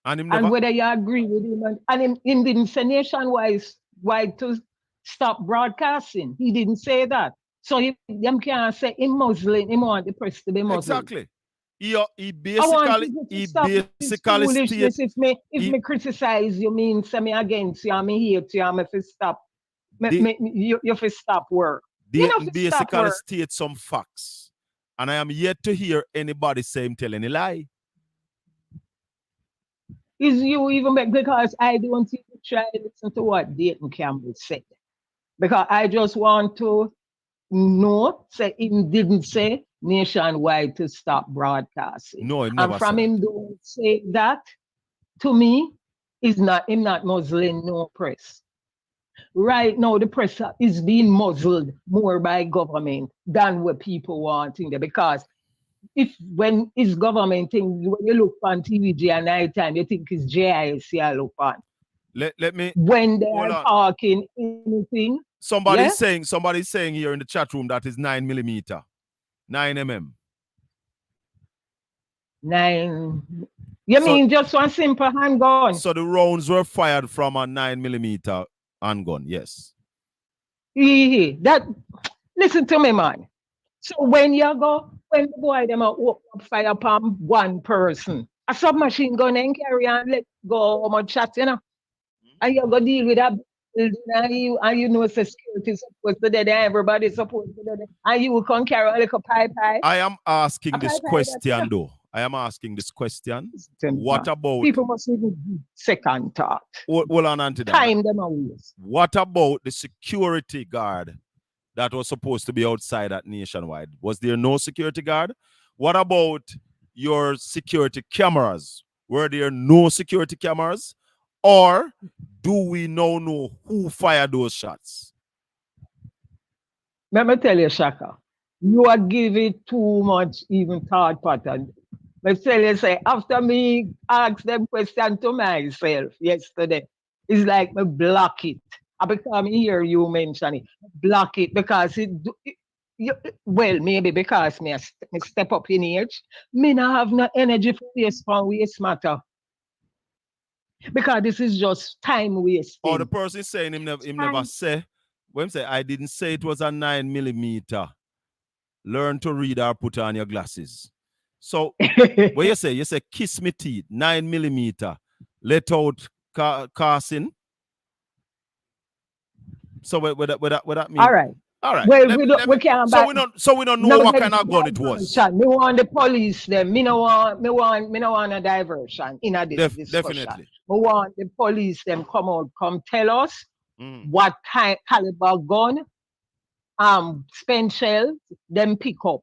And whether you agree with him, and him didn't say nationwide to stop broadcasting. He didn't say that. So them can't say him muzzling, him want the press to be muzzled. Exactly. He basically foolishness. If me criticize you, mean say me against you, and me hate you, and me fi stop. You fi stop work. They basically state some facts. And I am yet to hear anybody say him tell any lie. Is you even because I don't even try to listen to what Dayton Campbell said. Because I just want to know, say he didn't say nationwide to stop broadcasting. No, he never and from said him don't say that, to me, him not muzzling no press. Right now, the press is being muzzled more by government than what people want in there. Because when it's government thing, when you look on TVG at night time, you think it's JIC I look on. Let me when they are talking anything. Somebody's saying here in the chat room that is 9mm, 9mm. 9. You mean just one simple handgun? So the rounds were fired from a 9mm handgun, yes. That listen to me, man. So when the boy them up fire upon one person, a submachine gun and carry and let go how much shot, and you go deal with that building, and you know security supposed to be there, everybody's supposed to be there, and you can carry like a pipe. I am asking this question though. I am asking this question. What about people must even do second thought? Hold on, Auntie. Time them away. What about the security guard that was supposed to be outside at Nationwide? Was there no security guard? What about your security cameras? Were there no security cameras? Or do we now know who fired those shots? Let me tell you, Shaka, you are giving too much even thought pattern. But tell you, say, after me ask them question to myself yesterday, it's like me block it. I become hear you mention it. Block it because maybe because me step up in age, me not have no energy for waste matter. Because this is just time wasting. Or the person saying him never say, when him say, I didn't say it was a 9mm. Learn to read or put on your glasses. So, what you say, kiss me teeth, 9mm. Let out casting. So what that mean? All right. Well, we can't. So we don't know what kind of gun it was. Me want the police them. Me no want a diversion in a discussion. Definitely. We want the police them come tell us what caliber gun, spent shells, them pick up.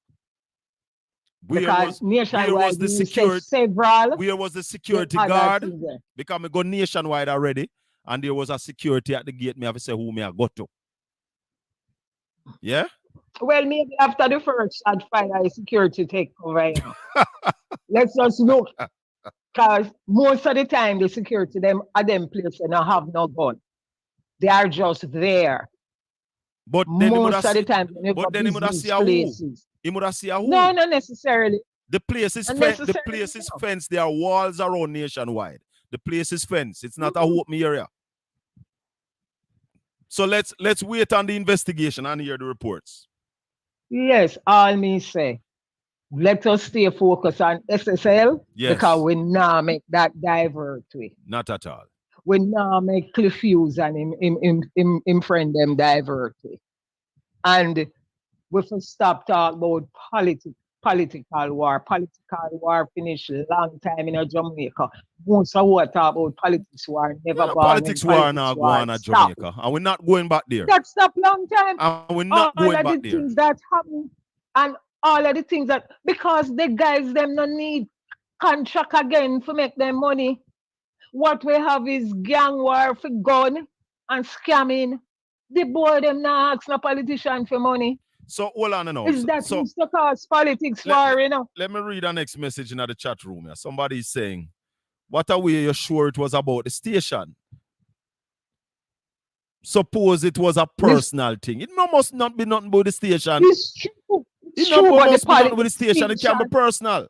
Because nationwide, you said several. Where was the security guard? Because I go nationwide already, and there was a security at the gate. Me have to say who me I go to. Yeah? Well, maybe after the first shot fire, security take over. You know. Let's just look. Because most of the time, the security them at them place and don't have no gun. They are just there. But then most of the time, but then he would have see a who. He would have see a who. No, not necessarily. The place is the place is fenced. There are walls around nationwide. The place is fenced. It's not a open area. So let's wait on the investigation and hear the reports. Yes, all me say. Let us stay focused on SSL because we now make that divert way. Not at all. We now make Cliff Hughes and him friend them divert way. And we should stop talking about political war. Political war finished a long time in Jamaica. Most of what talk about politics war never gone. Politics war now go on at Jamaica. And we're not going back there. That stopped long time. And we're not going back there. All of the things that happen and all of the things that, because the guys them don't need contract again to make them money. What we have is gang war for gun and scamming. The boy them not ask no politician for money. So hold on now. Is that so, to cause politics war, you know? Let me read the next message in the chat room here. Somebody is saying, what are we sure it was about the station? Suppose it was a personal thing. It must not be nothing about the station. It's true. It must be nothing with the station. It can be personal.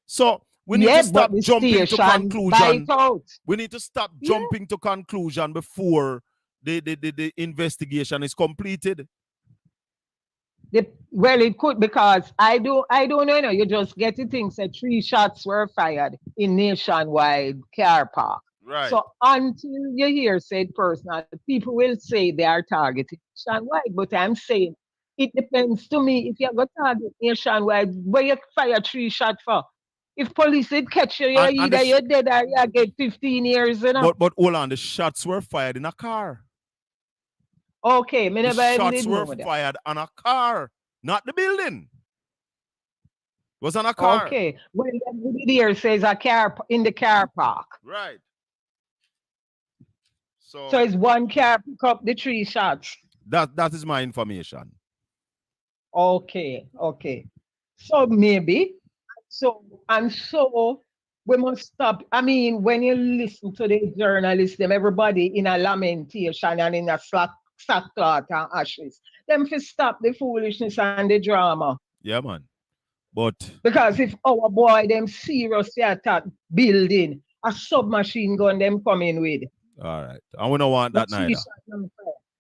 So we need to stop jumping to conclusion. We need to stop jumping to conclusion before the investigation is completed. Well, it could, because I don't know. You just get the things that 3 shots were fired in nationwide car park. Right. So until you hear said personal, people will say they are targeting nationwide. But I'm saying it depends to me if you got target nationwide, where you fire 3 shots for. If police did catch you, either you're dead or you get 15 years. You know? But hold on, the shots were fired in a car. Okay, me never the shots were fired on a car, not the building. It was on a car. Okay, well, the video says a car in the car park. Right. So it's one car pick up the 3 shots. That is my information. Okay. So maybe. So we must stop. I mean, when you listen to the journalists, them everybody in a lamentation and in a sackcloth and ashes. Them to stop the foolishness and the drama. Yeah, man. But because if our boy them seriously attack building, a submachine gun them coming with. All right. And we don't want that neither.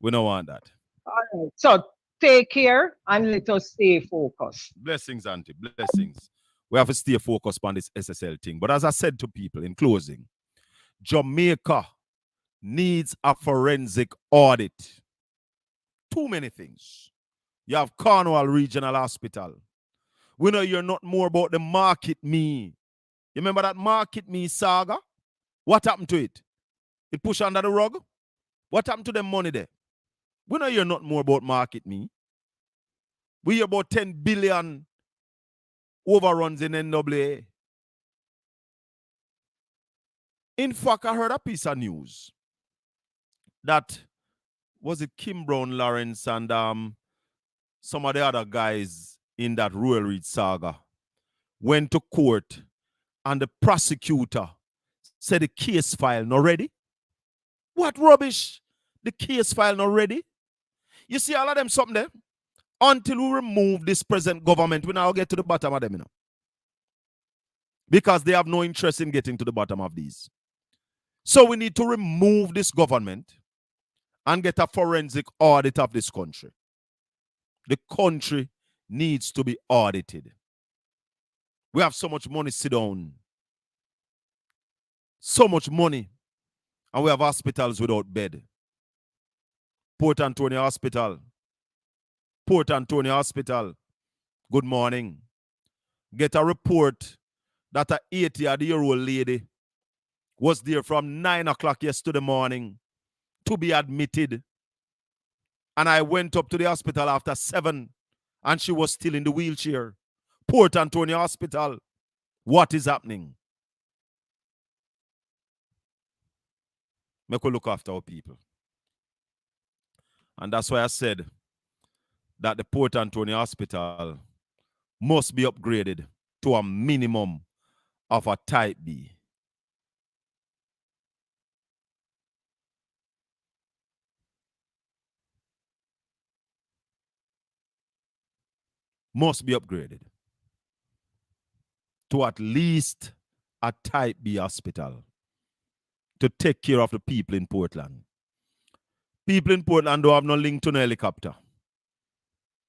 We don't want that. All right. So take care and let us stay focused. Blessings, Auntie. Blessings. We have to stay focused on this SSL thing. But as I said to people in closing, Jamaica needs a forensic audit. Too many things. You have Cornwall Regional Hospital. We know you're not more about the market me. You remember that market me saga? What happened to it? It pushed under the rug? What happened to the money there? We know you're not more about market me. We hear about 10 billion overruns in NWA. In fact, I heard a piece of news that was it Kim Brown Lawrence and some of the other guys in that Royal Reed saga went to court and the prosecutor said the case file not ready. What rubbish? The case file not ready? You see all of them something there? Until we remove this present government, we now get to the bottom of them, you know. Because they have no interest in getting to the bottom of these. So we need to remove this government and get a forensic audit of this country. The country needs to be audited. We have so much money sit down. So much money. And we have hospitals without bed. Port Antonio Hospital. Port Antonio Hospital. Good morning. Get a report that an 80-year-old lady was there from 9 o'clock yesterday morning to be admitted. And I went up to the hospital after 7 and she was still in the wheelchair. Port Antonio Hospital. What is happening? Make we look after our people. And that's why I said that the Port Antonio Hospital must be upgraded to a minimum of a type B. Must be upgraded to at least a type B hospital to take care of the people in Portland. People in Portland don't have no link to no helicopter.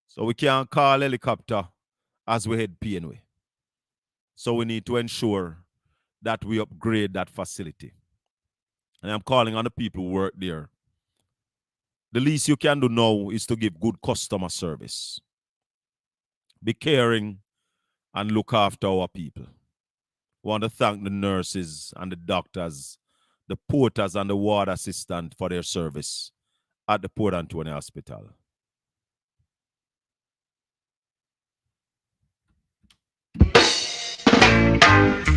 So we can't call helicopter as we head PNW. So we need to ensure that we upgrade that facility. And I'm calling on the people who work there. The least you can do now is to give good customer service. Be caring and look after our people. We want to thank the nurses and the doctors, the porters and the ward assistant for their service at the Port Antonio Hospital.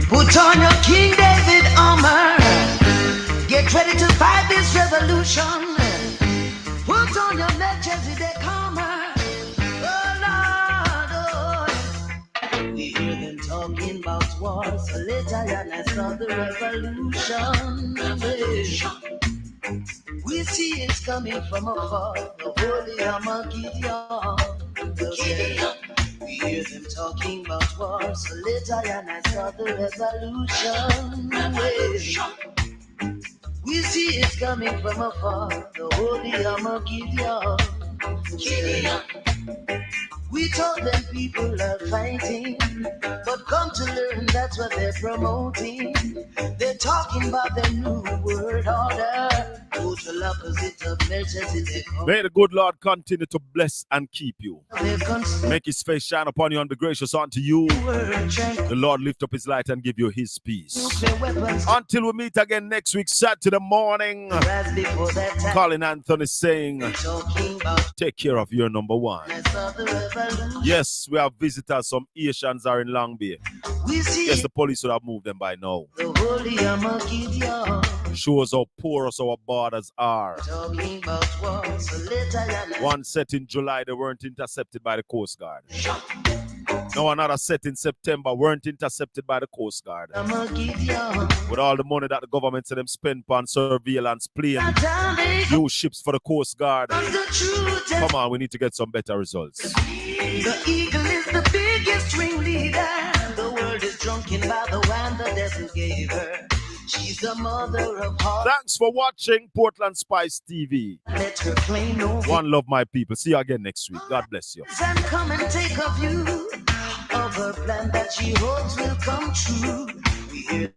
Put on your King David armor. Get ready to fight this revolution. Put on your Melchizedek armor. Oh Lord, we hear them talking about wars. So later and I saw the revolution. We see it's coming from afar. The holy Armageddon. We hear them talking about war, so later and I saw the revolution. We see it coming from afar, the holy Armageddon. We told them people are fighting, but come to learn that's what they're promoting. They're talking about the new world order, total opposite of Melchizedek. May the good Lord continue to bless and keep you. Make his face shine upon you and be gracious unto you. The Lord lift up his light and give you his peace. Until we meet again next week, Saturday morning, Colin Anthony saying, take care of your number one. Yes, we have visitors. Some Asians are in Long Bay. Yes, the police would have moved them by now. Shows how porous our borders are. One set in July, they weren't intercepted by the Coast Guard. Now another set in September weren't intercepted by the Coast Guard. With all the money that the government said them spend on surveillance, plane, new ships for the Coast Guard. Come on, we need to get some better results. The eagle is the biggest ringleader. The world is drunken by the wine the desert gave her. She's the mother of heart. Thanks for watching Portland Spice TV. Let her claim no. One love, my people. See you again next week. God bless you. And come and take a view of her plan that she hopes will come true. We hear